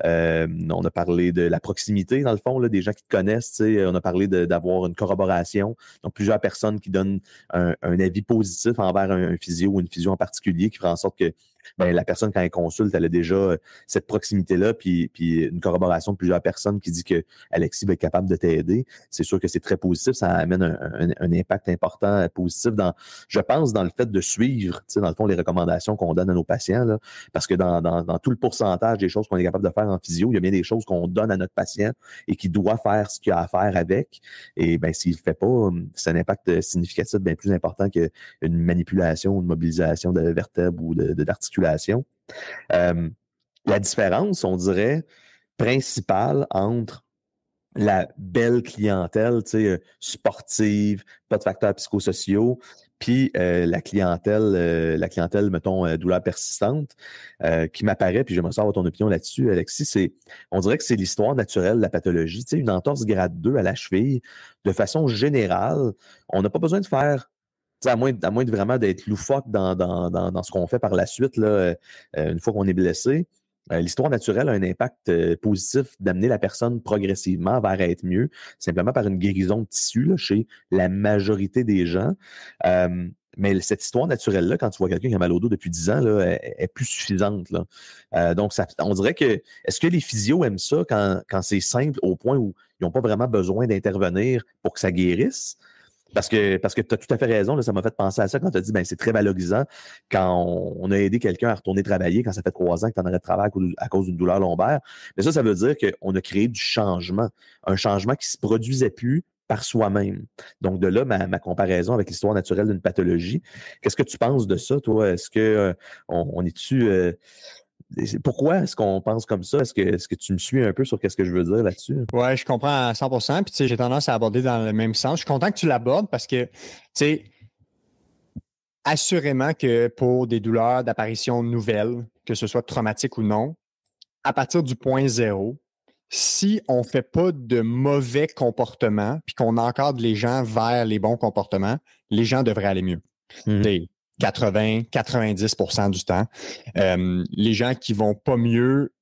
on a parlé de la proximité, dans le fond, là, des gens qui te connaissent. On a parlé d'avoir une corroboration. Donc, plusieurs personnes qui donnent un avis positif envers un physio ou une physio en particulier qui fera en sorte que ben, la personne, quand elle consulte, elle a déjà cette proximité-là, puis une corroboration de plusieurs personnes qui dit que Alexis va être capable de t'aider. C'est sûr que c'est très positif. Ça amène un impact important, positif, je pense, dans le fait de suivre, dans le fond, les recommandations qu'on donne à nos patients. Là, parce que dans tout le pourcentage des choses qu'on est capable de faire en physio, il y a bien des choses qu'on donne à notre patient et qui doit faire ce qu'il a à faire avec. Et ben, s'il ne le fait pas, c'est un impact significatif bien plus important qu'une manipulation ou une mobilisation de vertèbres ou d'articulation. La différence, on dirait, principale entre la belle clientèle, sportive, pas de facteurs psychosociaux, puis la clientèle, mettons, douleur persistante, qui m'apparaît, puis j'aimerais savoir ton opinion là-dessus, Alexis, on dirait que c'est l'histoire naturelle de la pathologie. Une entorse grade 2 à la cheville, de façon générale, on n'a pas besoin de faire, à moins de vraiment d'être loufoque dans ce qu'on fait par la suite, là, une fois qu'on est blessé. L'histoire naturelle a un impact positif d'amener la personne progressivement vers être mieux, simplement par une guérison de tissu là, chez la majorité des gens. Mais cette histoire naturelle-là, quand tu vois quelqu'un qui a mal au dos depuis 10 ans, là, est plus suffisante. Là. Donc, on dirait que, est-ce que les physios aiment ça quand c'est simple au point où ils n'ont pas vraiment besoin d'intervenir pour que ça guérisse? Parce que tu as tout à fait raison, là, ça m'a fait penser à ça quand tu as dit ben c'est très valorisant quand on a aidé quelqu'un à retourner travailler quand ça fait 3 ans que tu en arrêtes de travail à cause d'une douleur lombaire. Mais ça veut dire qu'on a créé du changement, un changement qui ne se produisait plus par soi-même. Donc, de là, ma comparaison avec l'histoire naturelle d'une pathologie. Qu'est-ce que tu penses de ça, toi? Est-ce que on est-tu. Pourquoi est-ce qu'on pense comme ça? Est-ce que tu me suis un peu sur qu'est-ce que je veux dire là-dessus? Ouais, je comprends à 100%. Puis, tu sais, j'ai tendance à aborder dans le même sens. Je suis content que tu l'abordes parce que, tu sais, assurément que pour des douleurs d'apparition nouvelles, que ce soit traumatique ou non, à partir du point zéro, si on ne fait pas de mauvais comportements puis qu'on encadre les gens vers les bons comportements, les gens devraient aller mieux. Mm-hmm. 80-90% du temps. Les gens qui vont pas mieux,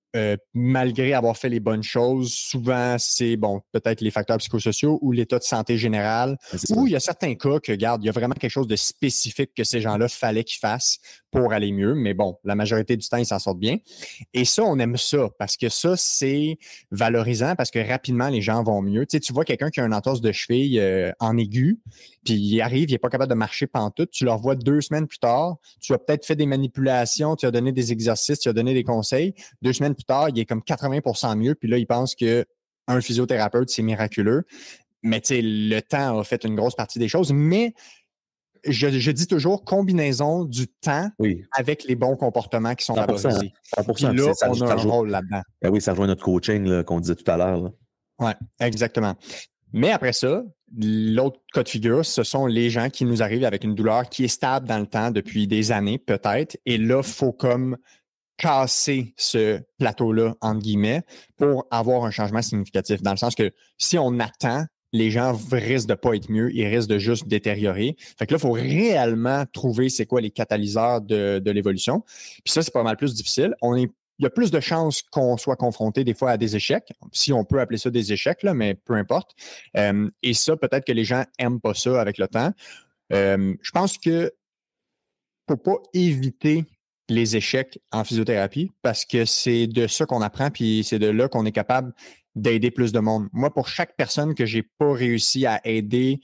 malgré avoir fait les bonnes choses, souvent, c'est bon, peut-être les facteurs psychosociaux ou l'état de santé général, ou il y a certains cas que, regarde, il y a vraiment quelque chose de spécifique que ces gens-là fallait qu'ils fassent pour aller mieux. Mais bon, la majorité du temps, ils s'en sortent bien. Et ça, on aime ça parce que ça, c'est valorisant parce que rapidement, les gens vont mieux. Tu sais, tu vois quelqu'un qui a une entorse de cheville en aigu, puis il arrive, il n'est pas capable de marcher pantoute. Tu le revois 2 semaines plus tard. Tu as peut-être fait des manipulations, tu as donné des exercices, tu as donné des conseils. 2 semaines plus tard, il est comme 80% mieux. Puis là, il pense qu'un physiothérapeute, c'est miraculeux. Mais tu sais, le temps a fait une grosse partie des choses. Mais je dis toujours combinaison du temps avec les bons comportements qui sont 100%, favorisés. 100%. Puis là, on a un rôle là-dedans. Ben oui, ça rejoint notre coaching là, qu'on disait tout à l'heure. Oui, exactement. Mais après ça, l'autre cas de figure, ce sont les gens qui nous arrivent avec une douleur qui est stable dans le temps depuis des années, peut-être. Et là, il faut comme casser ce plateau-là, entre guillemets, pour avoir un changement significatif. Dans le sens que si on attend, les gens risquent de pas être mieux, ils risquent de juste détériorer. Fait que là, il faut réellement trouver c'est quoi les catalyseurs de l'évolution. Puis ça, c'est pas mal plus difficile. Il y a plus de chances qu'on soit confronté des fois à des échecs, si on peut appeler ça des échecs, là, mais peu importe. Et ça, peut-être que les gens n'aiment pas ça avec le temps. Je pense que faut pas éviter les échecs en physiothérapie parce que c'est de ça qu'on apprend, puis c'est de là qu'on est capable d'aider plus de monde. Moi, pour chaque personne que j'ai pas réussi à aider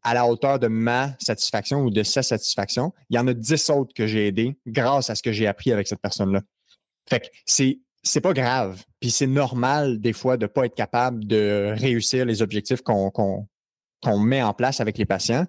à la hauteur de ma satisfaction ou de sa satisfaction, il y en a 10 autres que j'ai aidés grâce à ce que j'ai appris avec cette personne-là. Fait que c'est pas grave. Puis c'est normal, des fois, de pas être capable de réussir les objectifs qu'on met en place avec les patients.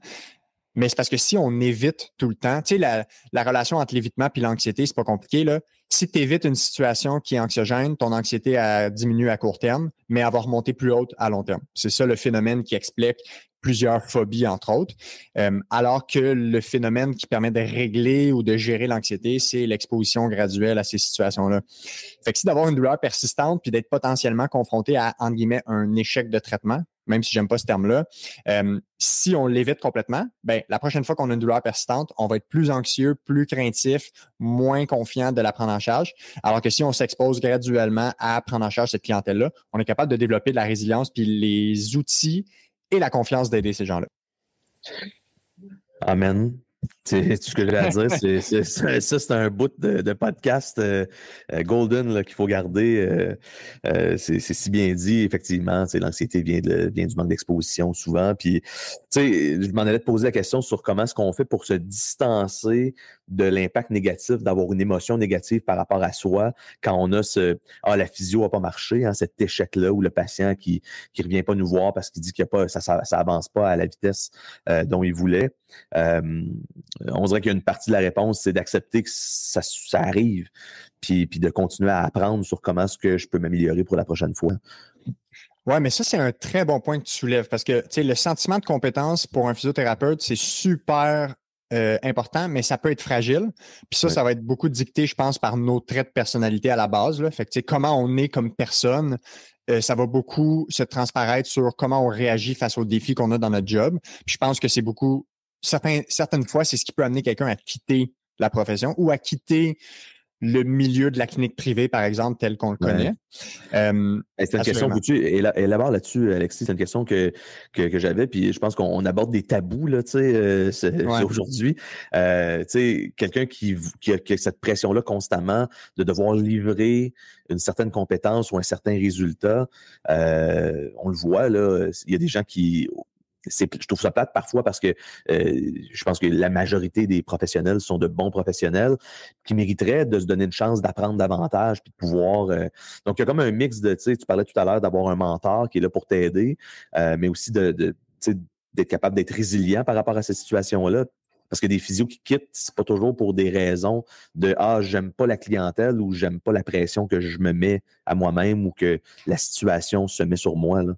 Mais c'est parce que si on évite tout le temps, tu sais, la relation entre l'évitement et l'anxiété, c'est pas compliqué, là. Si tu évites une situation qui est anxiogène, ton anxiété a diminué à court terme, mais elle va remonter plus haute à long terme. C'est ça le phénomène qui explique plusieurs phobies, entre autres. Alors que le phénomène qui permet de régler ou de gérer l'anxiété, c'est l'exposition graduelle à ces situations-là. Fait que si d'avoir une douleur persistante puis d'être potentiellement confronté à, entre guillemets, un échec de traitement, même si j'aime pas ce terme-là, si on l'évite complètement, ben la prochaine fois qu'on a une douleur persistante, on va être plus anxieux, plus craintif, moins confiant de la prendre en charge. Alors que si on s'expose graduellement à prendre en charge cette clientèle-là, on est capable de développer de la résilience puis les outils et la confiance d'aider ces gens-là. Amen. C'est ce que j'ai à dire. C'est un bout de podcast golden là, qu'il faut garder. C'est si bien dit, effectivement. L'anxiété vient du manque d'exposition souvent. Puis, je m'en allais te poser la question sur comment est-ce qu'on fait pour se distancer de l'impact négatif, d'avoir une émotion négative par rapport à soi quand on a la physio n'a pas marché, hein, cet échec-là où le patient qui revient pas nous voir parce qu'il dit qu'il y a pas, ça avance pas à la vitesse dont il voulait. On dirait qu'il y a une partie de la réponse, c'est d'accepter que ça arrive, puis de continuer à apprendre sur comment est-ce que je peux m'améliorer pour la prochaine fois. Oui, mais ça, c'est un très bon point que tu soulèves parce que le sentiment de compétence pour un physiothérapeute, c'est super important, mais ça peut être fragile. Puis ça va être beaucoup dicté, je pense, par nos traits de personnalité à la base. Là. Fait que comment on est comme personne, ça va beaucoup se transparaître sur comment on réagit face aux défis qu'on a dans notre job. Puis je pense que c'est beaucoup, certaines fois, c'est ce qui peut amener quelqu'un à quitter la profession ou à quitter le milieu de la clinique privée, par exemple, tel qu'on le connaît. C'est une question, peux-tu élaborer là-dessus, Alexis? C'est une question que j'avais, puis je pense qu'on aborde des tabous là, aujourd'hui. Quelqu'un qui a cette pression-là constamment de devoir livrer une certaine compétence ou un certain résultat, on le voit, là, il y a des gens qui... Je trouve ça plate parfois parce que je pense que la majorité des professionnels sont de bons professionnels qui mériteraient de se donner une chance d'apprendre davantage puis de pouvoir... Donc, il y a comme un mix de... Tu parlais tout à l'heure d'avoir un mentor qui est là pour t'aider, mais aussi d'être capable d'être résilient par rapport à cette situation-là. Parce que des physios qui quittent, c'est pas toujours pour des raisons de « Ah, j'aime pas la clientèle » ou « J'aime pas la pression que je me mets à moi-même » ou que la situation se met sur moi, là.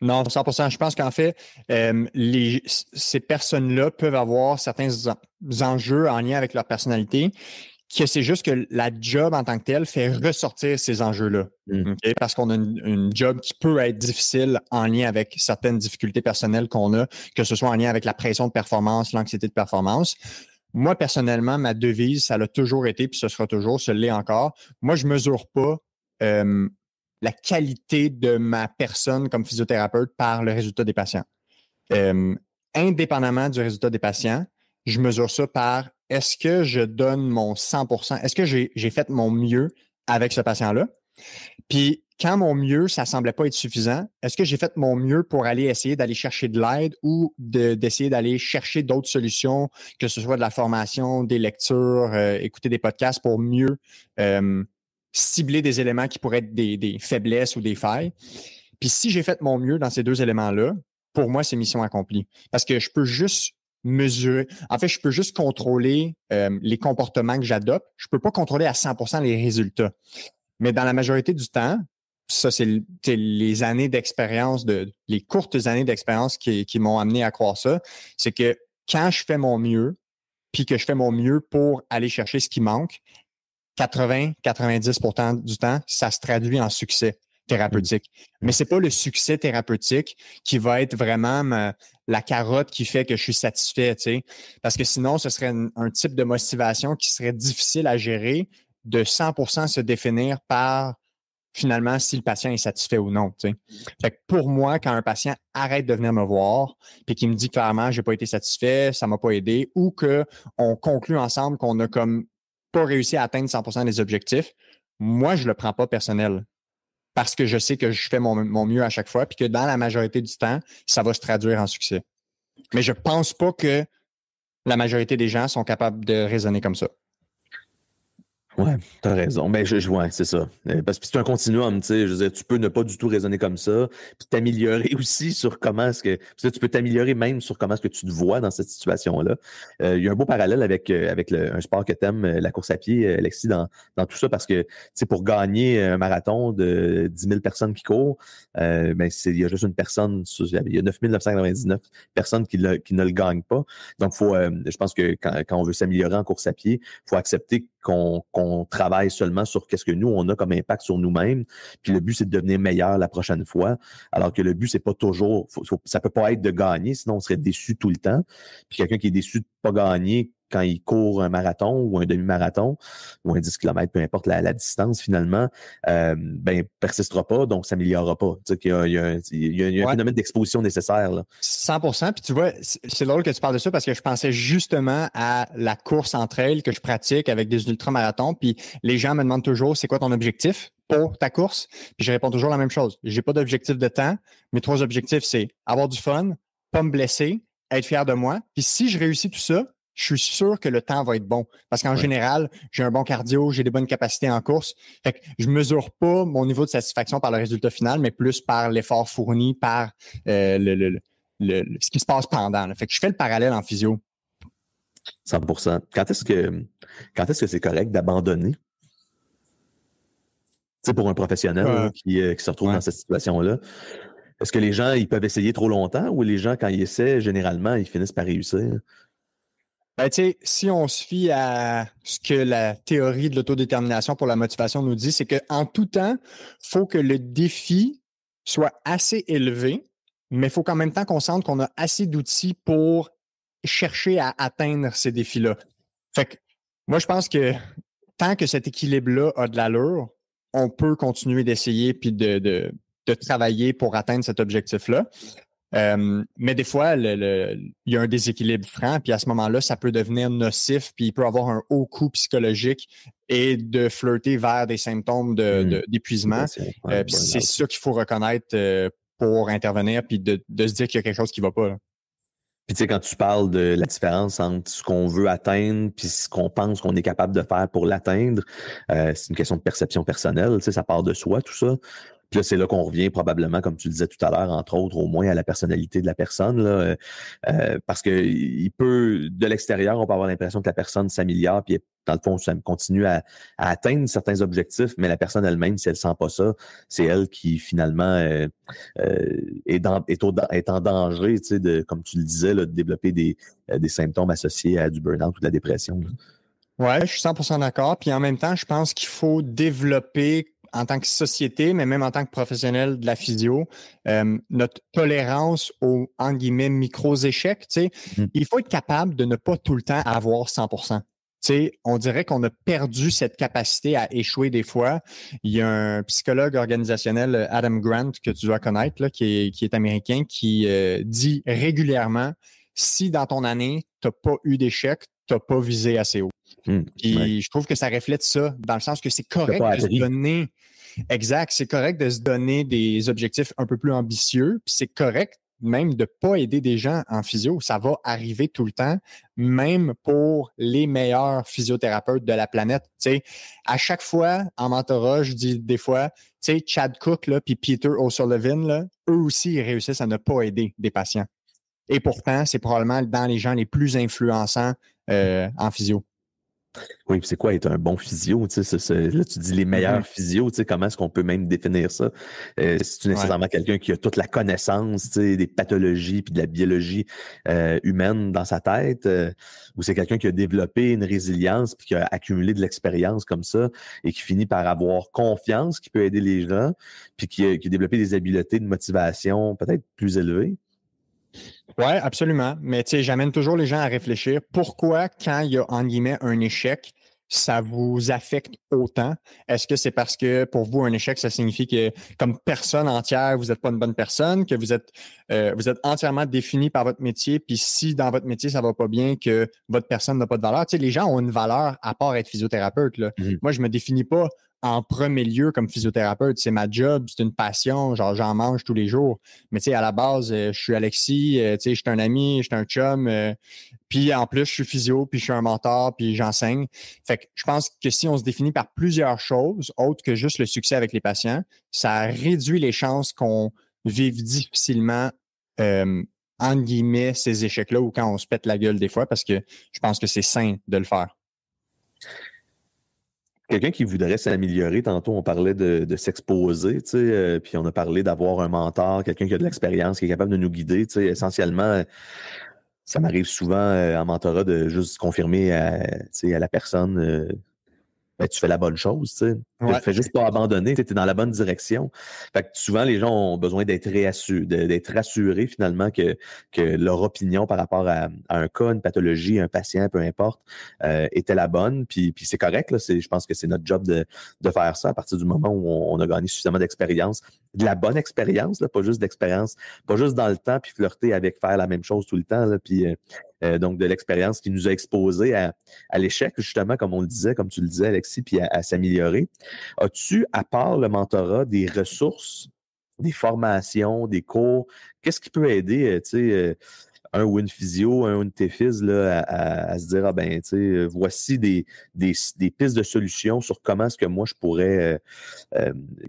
Non, 100%. Je pense qu'en fait, ces personnes-là peuvent avoir certains enjeux en lien avec leur personnalité, que c'est juste que la job en tant que telle fait ressortir ces enjeux-là. Okay? Parce qu'on a une job qui peut être difficile en lien avec certaines difficultés personnelles qu'on a, que ce soit en lien avec la pression de performance, l'anxiété de performance. Moi, personnellement, ma devise, ça l'a toujours été, puis ce sera toujours, ce l'est encore. Moi, je ne mesure pas la qualité de ma personne comme physiothérapeute par le résultat des patients. Indépendamment du résultat des patients, je mesure ça par est-ce que je donne mon 100%, est-ce que j'ai fait mon mieux avec ce patient-là? Puis quand mon mieux, ça ne semblait pas être suffisant, est-ce que j'ai fait mon mieux pour aller essayer d'aller chercher de l'aide ou d'essayer d'aller chercher d'autres solutions, que ce soit de la formation, des lectures, écouter des podcasts pour mieux cibler des éléments qui pourraient être des faiblesses ou des failles. Puis si j'ai fait mon mieux dans ces deux éléments-là, pour moi, c'est mission accomplie. Parce que je peux juste mesurer, en fait, je peux juste contrôler les comportements que j'adopte. Je ne peux pas contrôler à 100% les résultats. Mais dans la majorité du temps, ça, c'est les années d'expérience, les courtes années d'expérience qui m'ont amené à croire ça, c'est que quand je fais mon mieux, puis que je fais mon mieux pour aller chercher ce qui manque, 80-90% du temps, ça se traduit en succès thérapeutique. Mais c'est pas le succès thérapeutique qui va être vraiment la carotte qui fait que je suis satisfait, tu sais. Parce que sinon, ce serait un type de motivation qui serait difficile à gérer, de 100% se définir par finalement si le patient est satisfait ou non, tu sais. Fait que pour moi, quand un patient arrête de venir me voir puis qu'il me dit clairement j'ai pas été satisfait, ça m'a pas aidé, ou qu'on conclut ensemble qu'on a comme pas réussi à atteindre 100% des objectifs, moi, je le prends pas personnel parce que je sais que je fais mon mieux à chaque fois puis que dans la majorité du temps, ça va se traduire en succès. Mais je pense pas que la majorité des gens sont capables de raisonner comme ça. Ouais, t'as raison. Mais ouais, c'est ça. Parce que c'est un continuum, tu sais. Je veux dire, tu peux ne pas du tout raisonner comme ça, puis t'améliorer aussi sur comment est-ce que... Tu peux t'améliorer même sur comment est-ce que tu te vois dans cette situation-là. Il y a un beau parallèle avec un sport que t'aimes, la course à pied, Alexis, dans tout ça, parce que, tu sais, pour gagner un marathon de 10 000 personnes qui courent, il y a juste une personne, il y a 9 999 personnes qui ne le gagnent pas. Donc, je pense que quand on veut s'améliorer en course à pied, il faut accepter qu'on travaille seulement sur qu'est-ce que nous, on a comme impact sur nous-mêmes. Puis le but, c'est de devenir meilleur la prochaine fois. Alors que le but, c'est pas toujours... ça peut pas être de gagner, sinon on serait déçu tout le temps. Puis quelqu'un qui est déçu de pas gagner quand il court un marathon ou un demi-marathon ou un 10 km, peu importe la distance finalement, persistera pas, donc s'améliorera pas. Tu sais, il y a un phénomène d'exposition nécessaire. Là. 100%. Puis tu vois, c'est drôle que tu parles de ça parce que je pensais justement à la course en trail que je pratique avec des ultramarathons. Puis les gens me demandent toujours, c'est quoi ton objectif pour ta course? Puis je réponds toujours la même chose. J'ai pas d'objectif de temps. Mes 3 objectifs, c'est avoir du fun, pas me blesser, être fier de moi. Puis si je réussis tout ça, je suis sûr que le temps va être bon. Parce qu'en général, j'ai un bon cardio, j'ai des bonnes capacités en course. Fait que je mesure pas mon niveau de satisfaction par le résultat final, mais plus par l'effort fourni, par ce qui se passe pendant. Là. Fait que je fais le parallèle en physio. 100%. Quand est-ce que c'est correct d'abandonner? Tu sais, pour un professionnel qui se retrouve dans cette situation-là, est-ce que les gens ils peuvent essayer trop longtemps ou les gens, quand ils essaient, généralement, ils finissent par réussir? Ben, tu sais, si on se fie à ce que la théorie de l'autodétermination pour la motivation nous dit, c'est qu'en tout temps, il faut que le défi soit assez élevé, mais il faut qu'en même temps qu'on sente qu'on a assez d'outils pour chercher à atteindre ces défis-là. Fait que moi, je pense que tant que cet équilibre-là a de l'allure, on peut continuer d'essayer puis de travailler pour atteindre cet objectif-là. Mais des fois, il y a un déséquilibre franc, puis à ce moment-là, ça peut devenir nocif, puis il peut avoir un haut coût psychologique et de flirter vers des symptômes d'épuisement. Puis c'est ça qu'il faut reconnaître pour intervenir, puis de se dire qu'il y a quelque chose qui ne va pas. Là. Puis tu sais, quand tu parles de la différence entre ce qu'on veut atteindre puis ce qu'on pense qu'on est capable de faire pour l'atteindre, c'est une question de perception personnelle, tu sais, ça part de soi, tout ça. Puis là, c'est là qu'on revient probablement, comme tu disais tout à l'heure, entre autres, au moins à la personnalité de la personne. Là, parce que de l'extérieur, on peut avoir l'impression que la personne s'améliore, puis dans le fond, ça continue à atteindre certains objectifs, mais la personne elle-même, si elle sent pas ça, c'est elle qui finalement est en danger, tu sais, comme tu le disais, là, de développer des symptômes associés à du burn-out ou de la dépression. Ouais, je suis 100% d'accord. Puis en même temps, je pense qu'il faut développer en tant que société, mais même en tant que professionnel de la physio, notre tolérance aux, entre guillemets, micros-échecs. Il faut être capable de ne pas tout le temps avoir 100%. On dirait qu'on a perdu cette capacité à échouer des fois. Il y a un psychologue organisationnel, Adam Grant, que tu dois connaître, là, qui est américain, qui dit régulièrement, si dans ton année, tu n'as pas eu d'échec, tu n'as pas visé assez haut. Puis je trouve que ça reflète ça, dans le sens que c'est correct de se donner. Exact, c'est correct de se donner des objectifs un peu plus ambitieux, puis c'est correct même de ne pas aider des gens en physio. Ça va arriver tout le temps, même pour les meilleurs physiothérapeutes de la planète. T'sais, à chaque fois, en mentorat, je dis des fois, Chad Cook là, puis Peter O'Sullivan, là, eux aussi, ils réussissent à ne pas aider des patients. Et pourtant, c'est probablement dans les gens les plus influençants en physio. Oui, puis c'est quoi être un bon physio? Là, tu dis les meilleurs physios, comment est-ce qu'on peut même définir ça? C'est-tu nécessairement quelqu'un qui a toute la connaissance des pathologies puis de la biologie humaine dans sa tête? Ou c'est quelqu'un qui a développé une résilience puis qui a accumulé de l'expérience comme ça et qui finit par avoir confiance, qui peut aider les gens, puis qui a développé des habiletés de motivation peut-être plus élevées? Oui, absolument. Mais j'amène toujours les gens à réfléchir. Pourquoi, quand il y a, en guillemets, un échec, ça vous affecte autant? Est-ce que c'est parce que pour vous, un échec, ça signifie que comme personne entière, vous n'êtes pas une bonne personne, que vous êtes entièrement défini par votre métier, puis si dans votre métier, ça va pas bien, que votre personne n'a pas de valeur? Les gens ont une valeur à part être physiothérapeute. Là. Moi, je me définis pas en premier lieu comme physiothérapeute. C'est ma job, c'est une passion, genre j'en mange tous les jours. Mais à la base, je suis Alexis, je suis un ami, je suis un chum, puis en plus, je suis physio, puis je suis un mentor, puis j'enseigne. Fait que je pense que si on se définit par plusieurs choses, autres que juste le succès avec les patients, ça réduit les chances qu'on vive difficilement, entre guillemets, ces échecs-là ou quand on se pète la gueule des fois, parce que je pense que c'est sain de le faire. Quelqu'un qui voudrait s'améliorer, tantôt on parlait de s'exposer, puis on a parlé d'avoir un mentor, quelqu'un qui a de l'expérience, qui est capable de nous guider. Essentiellement, ça m'arrive souvent en mentorat de juste confirmer à la personne ben, tu fais la bonne chose, tu sais. Ouais. Fais juste pas abandonner, tu es dans la bonne direction. Fait que souvent, les gens ont besoin d'être rassurés finalement que leur opinion par rapport à un cas, une pathologie, un patient, peu importe, était la bonne. Puis c'est correct, là. Je pense que c'est notre job de faire ça à partir du moment où on a gagné suffisamment d'expérience. De la bonne expérience, là, pas juste d'expérience, pas juste dans le temps, puis flirter avec faire la même chose tout le temps, là, puis donc de l'expérience qui nous a exposés à l'échec, justement, comme on le disait, comme tu le disais, Alexis, puis à s'améliorer. As-tu, à part le mentorat, des ressources, des formations, des cours? Qu'est-ce qui peut aider, tu sais, un ou une physio, un ou une téphys, là, à se dire, ah ben, tu sais, voici des pistes de solutions sur comment est-ce que moi, je pourrais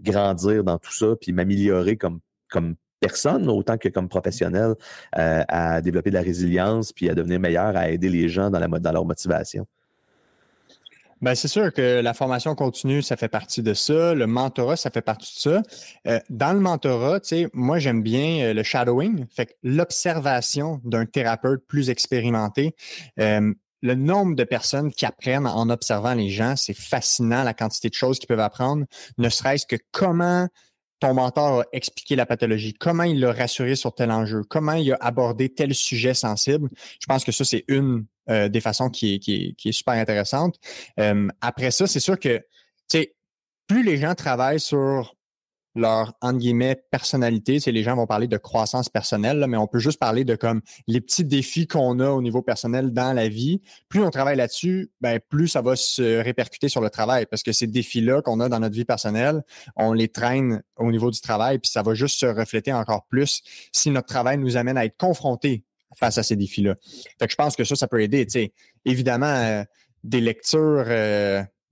grandir dans tout ça, puis m'améliorer comme personne, autant que comme professionnel, à développer de la résilience, puis à devenir meilleur, à aider les gens dans leur motivation. Ben, c'est sûr que la formation continue, ça fait partie de ça. Le mentorat, ça fait partie de ça. Dans le mentorat, tu sais, moi, j'aime bien le shadowing, fait que l'observation d'un thérapeute plus expérimenté. Le nombre de personnes qui apprennent en observant les gens, c'est fascinant la quantité de choses qu'ils peuvent apprendre, ne serait-ce que comment ton mentor a expliqué la pathologie, comment il l'a rassuré sur tel enjeu, comment il a abordé tel sujet sensible. Je pense que ça, c'est une des façons qui est super intéressante. Après ça, c'est sûr que, tu sais, plus les gens travaillent sur leur, entre guillemets, personnalité, tu sais, les gens vont parler de croissance personnelle, là, mais on peut juste parler de comme les petits défis qu'on a au niveau personnel dans la vie. Plus on travaille là-dessus, ben, plus ça va se répercuter sur le travail parce que ces défis-là qu'on a dans notre vie personnelle, on les traîne au niveau du travail puis ça va juste se refléter encore plus si notre travail nous amène à être confrontés face à ces défis-là. Fait que je pense que ça peut aider, tu sais. Évidemment, des lectures,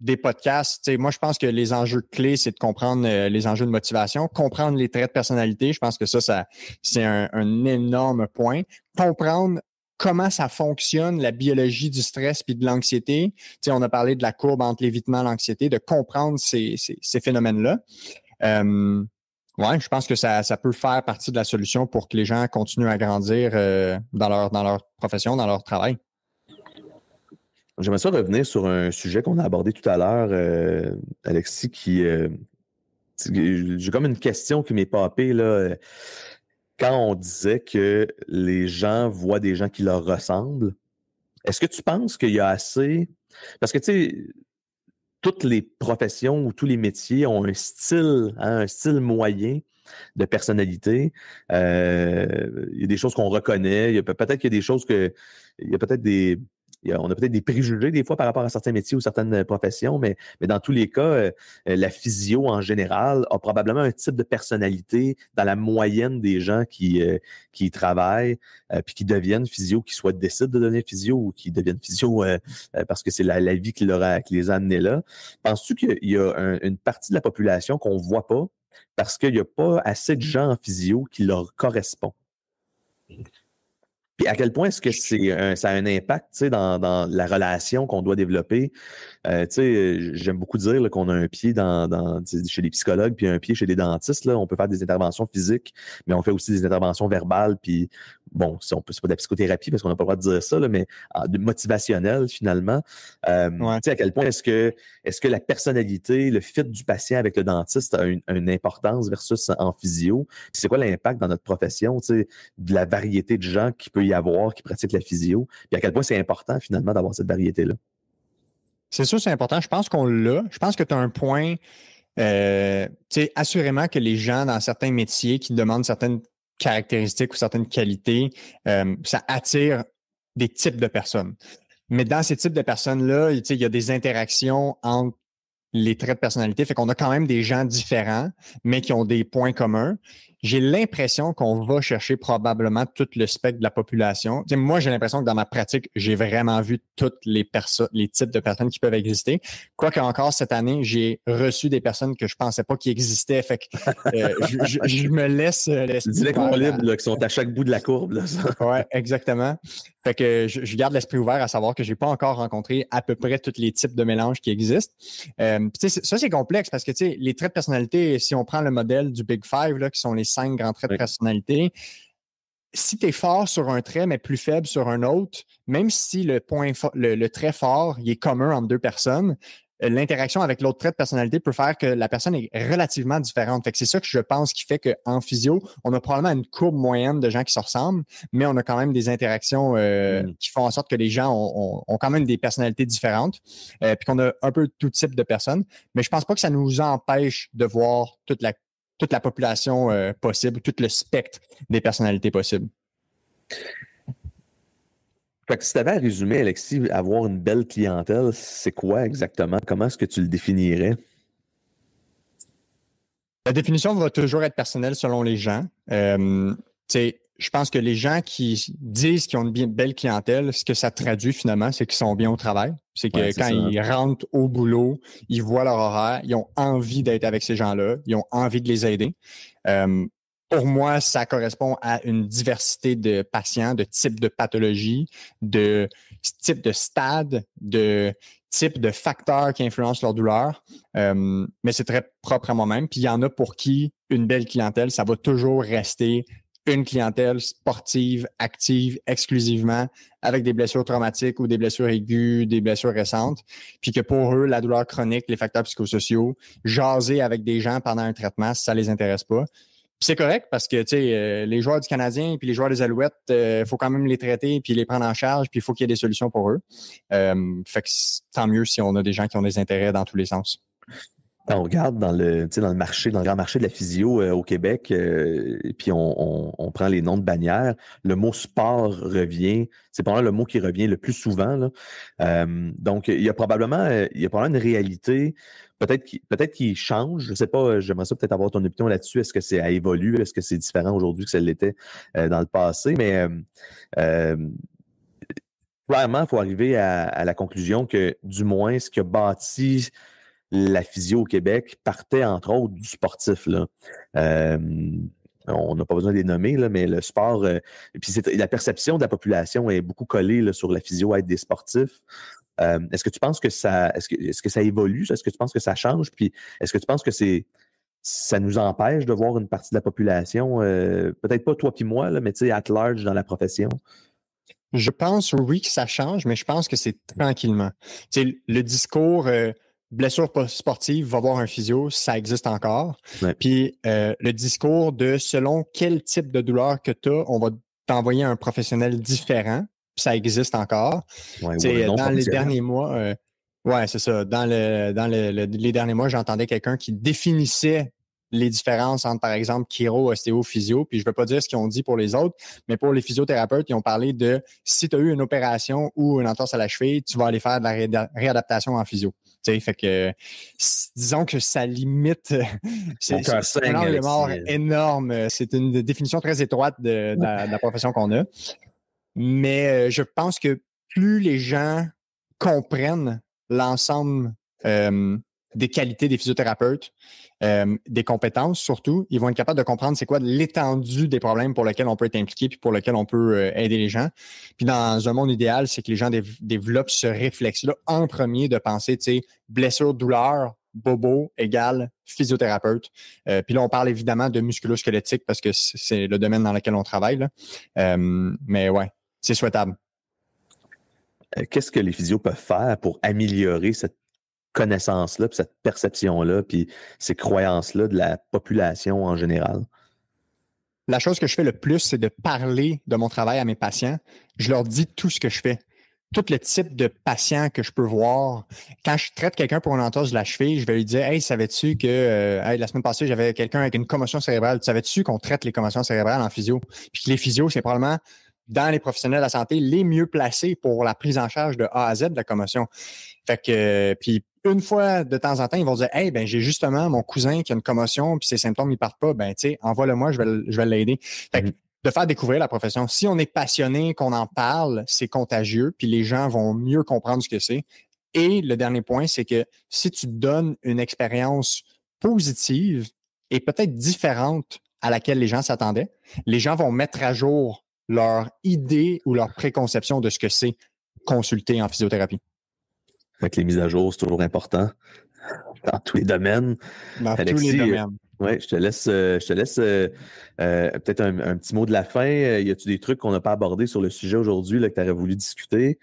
des podcasts. Tu sais, moi, je pense que les enjeux clés, c'est de comprendre les enjeux de motivation, comprendre les traits de personnalité. Je pense que ça c'est un énorme point. Comprendre comment ça fonctionne, la biologie du stress puis de l'anxiété. Tu sais, on a parlé de la courbe entre l'évitement et l'anxiété, de comprendre ces phénomènes-là. Ouais, je pense que ça peut faire partie de la solution pour que les gens continuent à grandir dans leur profession, dans leur travail. J'aimerais ça revenir sur un sujet qu'on a abordé tout à l'heure, Alexis, j'ai comme une question qui m'est popée, là. Quand on disait que les gens voient des gens qui leur ressemblent, est-ce que tu penses qu'il y a assez... Parce que, tu sais, toutes les professions ou tous les métiers ont un style moyen de personnalité. Il y a des choses qu'on reconnaît. Peut-être qu'il y a des choses il y a peut-être on a peut-être des préjugés des fois par rapport à certains métiers ou certaines professions, mais dans tous les cas, la physio en général a probablement un type de personnalité dans la moyenne des gens qui y travaillent puis qui deviennent physio, qui soit décident de devenir physio ou qui deviennent physio parce que c'est la vie qui les a amenés là. Penses-tu qu'il y a une partie de la population qu'on ne voit pas parce qu'il n'y a pas assez de gens en physio qui leur correspondent? Puis à quel point est-ce que ça a un impact, tu sais, dans la relation qu'on doit développer? Tu sais, j'aime beaucoup dire là, qu'on a un pied chez les psychologues puis un pied chez les dentistes. Là. On peut faire des interventions physiques, mais on fait aussi des interventions verbales. Puis bon, c'est pas de la psychothérapie parce qu'on n'a pas le droit de dire ça, là, mais motivationnelle finalement. Ouais. Tu sais, à quel point est-ce que la personnalité, le fit du patient avec le dentiste a une importance versus en physio? Puis c'est quoi l'impact dans notre profession, tu sais, de la variété de gens qu'il peut y avoir qui pratiquent la physio? Puis à quel point c'est important finalement d'avoir cette variété-là? C'est sûr, c'est important. Je pense qu'on l'a. Je pense que tu as un point. Tu sais, assurément que les gens dans certains métiers qui demandent certaines caractéristiques ou certaines qualités, ça attire des types de personnes. Mais dans ces types de personnes-là, tu sais, il y a des interactions entre les traits de personnalité. Fait qu'on a quand même des gens différents, mais qui ont des points communs. J'ai l'impression qu'on va chercher probablement tout le spectre de la population. Tu sais, moi, j'ai l'impression que dans ma pratique, j'ai vraiment vu toutes les types de personnes qui peuvent exister. Quoique encore cette année, j'ai reçu des personnes que je pensais pas qui existaient. Fait que je me laisse l'esprit. Dis-les qu'on libre, là, qui sont à chaque bout de la courbe. Là, ça. Ouais, exactement. Fait que je garde l'esprit ouvert à savoir que j'ai pas encore rencontré à peu près tous les types de mélanges qui existent. Ça, c'est complexe parce que les traits de personnalité, si on prend le modèle du Big Five, là, qui sont les 5 grands traits de personnalité, si tu es fort sur un trait, mais plus faible sur un autre, même si le trait fort il est commun entre deux personnes, l'interaction avec l'autre trait de personnalité peut faire que la personne est relativement différente. Fait que c'est ça que je pense qui fait qu'en physio, on a probablement une courbe moyenne de gens qui se ressemblent, mais on a quand même des interactions qui font en sorte que les gens ont quand même des personnalités différentes, puis qu'on a un peu tout type de personnes. Mais je pense pas que ça nous empêche de voir toute la population possible, tout le spectre des personnalités possibles. Fait que si tu avais à résumer, Alexis, avoir une belle clientèle, c'est quoi exactement? Comment est-ce que tu le définirais? La définition va toujours être personnelle selon les gens. Je pense que les gens qui disent qu'ils ont une belle clientèle, ce que ça traduit finalement, c'est qu'ils sont bien au travail. C'est que quand ils rentrent au boulot, ils voient leur horaire, ils ont envie d'être avec ces gens-là, ils ont envie de les aider. Pour moi, ça correspond à une diversité de patients, de types de pathologies, de types de stades, de types de facteurs qui influencent leur douleur. Mais c'est très propre à moi-même. Puis il y en a pour qui une belle clientèle, ça va toujours rester une clientèle sportive, active, exclusivement, avec des blessures traumatiques ou des blessures aiguës, des blessures récentes. Puis que pour eux, la douleur chronique, les facteurs psychosociaux, jaser avec des gens pendant un traitement, ça les intéresse pas. Puis c'est correct parce que les joueurs du Canadien puis les joueurs des Alouettes, il faut quand même les traiter puis les prendre en charge, puis il faut qu'il y ait des solutions pour eux. Fait que tant mieux si on a des gens qui ont des intérêts dans tous les sens. Quand on regarde dans le marché, dans le grand marché de la physio au Québec, puis on prend les noms de bannières, le mot sport revient. C'est probablement le mot qui revient le plus souvent, là. Donc, il y a probablement une réalité, peut-être qu'il change. Je ne sais pas, j'aimerais ça peut-être avoir ton opinion là-dessus. Est-ce que c'est à évoluer? Est-ce que c'est différent aujourd'hui que ça l'était dans le passé? Mais clairement, il faut arriver à la conclusion que, du moins, ce qui a bâti la physio au Québec partait, entre autres, du sportif, là. On n'a pas besoin de les nommer, là, mais le sport, puis la perception de la population est beaucoup collée là, sur la physio à être des sportifs. Est-ce que tu penses que est-ce que ça évolue? Est-ce que tu penses que ça change? Puis est-ce que tu penses que ça nous empêche de voir une partie de la population, peut-être pas toi puis moi, là, mais tu sais, at large dans la profession? Je pense, oui, que ça change, mais je pense que c'est tranquillement. Tu sais, le discours blessure sportive, va voir un physio, ça existe encore. Ouais. Puis le discours de selon quel type de douleur que tu as, on va t'envoyer un professionnel différent, ça existe encore. Ouais, dans les derniers mois, ouais, c'est ça. Dans les derniers mois, j'entendais quelqu'un qui définissait les différences entre, par exemple, chiro, ostéo, physio. Puis je ne veux pas dire ce qu'ils ont dit pour les autres, mais pour les physiothérapeutes, ils ont parlé de si tu as eu une opération ou une entorse à la cheville, tu vas aller faire de la réadaptation en physio. Fait que disons que ça limite. C'est un angle de mort énorme. C'est une définition très étroite de la profession qu'on a. Mais je pense que plus les gens comprennent l'ensemble des qualités des physiothérapeutes, des compétences surtout, ils vont être capables de comprendre c'est quoi l'étendue des problèmes pour lesquels on peut être impliqué puis pour lesquels on peut aider les gens. Puis dans un monde idéal, c'est que les gens développent ce réflexe-là en premier de penser, tu sais, blessure, douleur, bobo égale physiothérapeute. Puis là, on parle évidemment de musculo-squelettique parce que c'est le domaine dans lequel on travaille, là. Mais ouais, c'est souhaitable. Qu'est-ce que les physios peuvent faire pour améliorer cette connaissance-là, puis cette perception-là, puis ces croyances-là de la population en général? La chose que je fais le plus, c'est de parler de mon travail à mes patients. Je leur dis tout ce que je fais. Tout le type de patient que je peux voir. Quand je traite quelqu'un pour une entorse de la cheville, je vais lui dire « Hey, savais-tu que la semaine passée, j'avais quelqu'un avec une commotion cérébrale. Savais-tu qu'on traite les commotions cérébrales en physio? » Puis que les physios, c'est probablement dans les professionnels de la santé les mieux placés pour la prise en charge de A à Z de la commotion. Fait que, puis une fois de temps en temps, ils vont dire « Hey, ben j'ai justement mon cousin qui a une commotion puis ses symptômes, ils partent pas. Ben, tu sais, envoie-le-moi, je vais l'aider. » Fait que de faire découvrir la profession. Si on est passionné, qu'on en parle, c'est contagieux, puis les gens vont mieux comprendre ce que c'est. Et le dernier point, c'est que si tu donnes une expérience positive et peut-être différente à laquelle les gens s'attendaient, les gens vont mettre à jour leur idée ou leur préconception de ce que c'est consulter en physiothérapie. Fait que les mises à jour, c'est toujours important dans tous les domaines. Dans Alexis, tous les domaines. Oui, je te laisse peut-être un petit mot de la fin. Y a-tu des trucs qu'on n'a pas abordés sur le sujet aujourd'hui là, que tu aurais voulu discuter?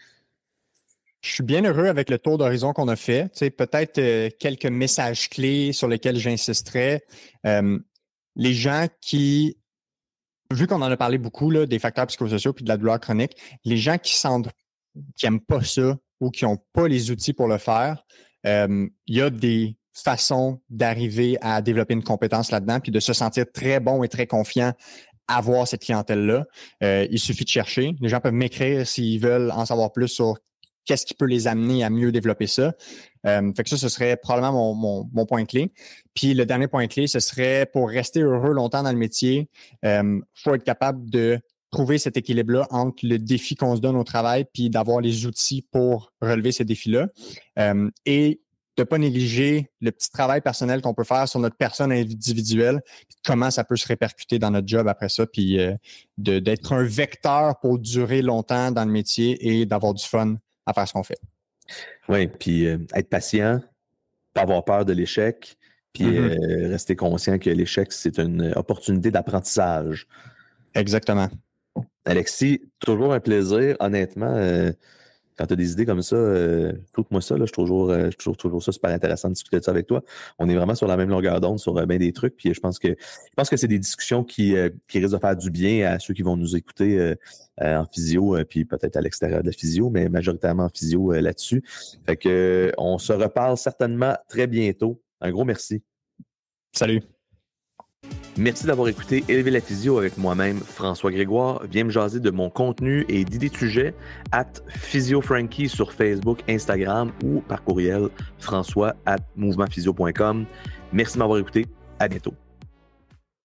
Je suis bien heureux avec le tour d'horizon qu'on a fait. Tu sais, peut-être quelques messages clés sur lesquels j'insisterais. Les gens qui, vu qu'on en a parlé beaucoup là, des facteurs psychosociaux puis de la douleur chronique, les gens qui n'aiment pas ça ou qui n'ont pas les outils pour le faire, il y a des façons d'arriver à développer une compétence là-dedans puis de se sentir très bon et très confiant à avoir cette clientèle-là. Il suffit de chercher. Les gens peuvent m'écrire s'ils veulent en savoir plus sur qu'est-ce qui peut les amener à mieux développer ça. Fait que ça, ce serait probablement mon point clé. Puis le dernier point clé, ce serait pour rester heureux longtemps dans le métier, faut être capable de trouver cet équilibre-là entre le défi qu'on se donne au travail puis d'avoir les outils pour relever ces défis-là. Et de ne pas négliger le petit travail personnel qu'on peut faire sur notre personne individuelle, comment ça peut se répercuter dans notre job après ça, puis d'être un vecteur pour durer longtemps dans le métier et d'avoir du fun à faire ce qu'on fait. Oui, puis être patient, pas avoir peur de l'échec, puis rester conscient que l'échec, c'est une opportunité d'apprentissage. Exactement. Alexis, toujours un plaisir, honnêtement. Quand tu as des idées comme ça, écoute-moi ça, là, je trouve toujours ça super intéressant de discuter de ça avec toi. On est vraiment sur la même longueur d'onde sur bien des trucs, puis je pense que c'est des discussions qui risquent de faire du bien à ceux qui vont nous écouter en physio, puis peut-être à l'extérieur de la physio, mais majoritairement en physio là-dessus. Fait que on se reparle certainement très bientôt. Un gros merci. Salut. Merci d'avoir écouté Élever la physio avec moi-même, François Grégoire. Viens me jaser de mon contenu et d'idées de sujets @physiofrankie sur Facebook, Instagram ou par courriel françois@mouvementphysio.com. Merci de m'avoir écouté. À bientôt.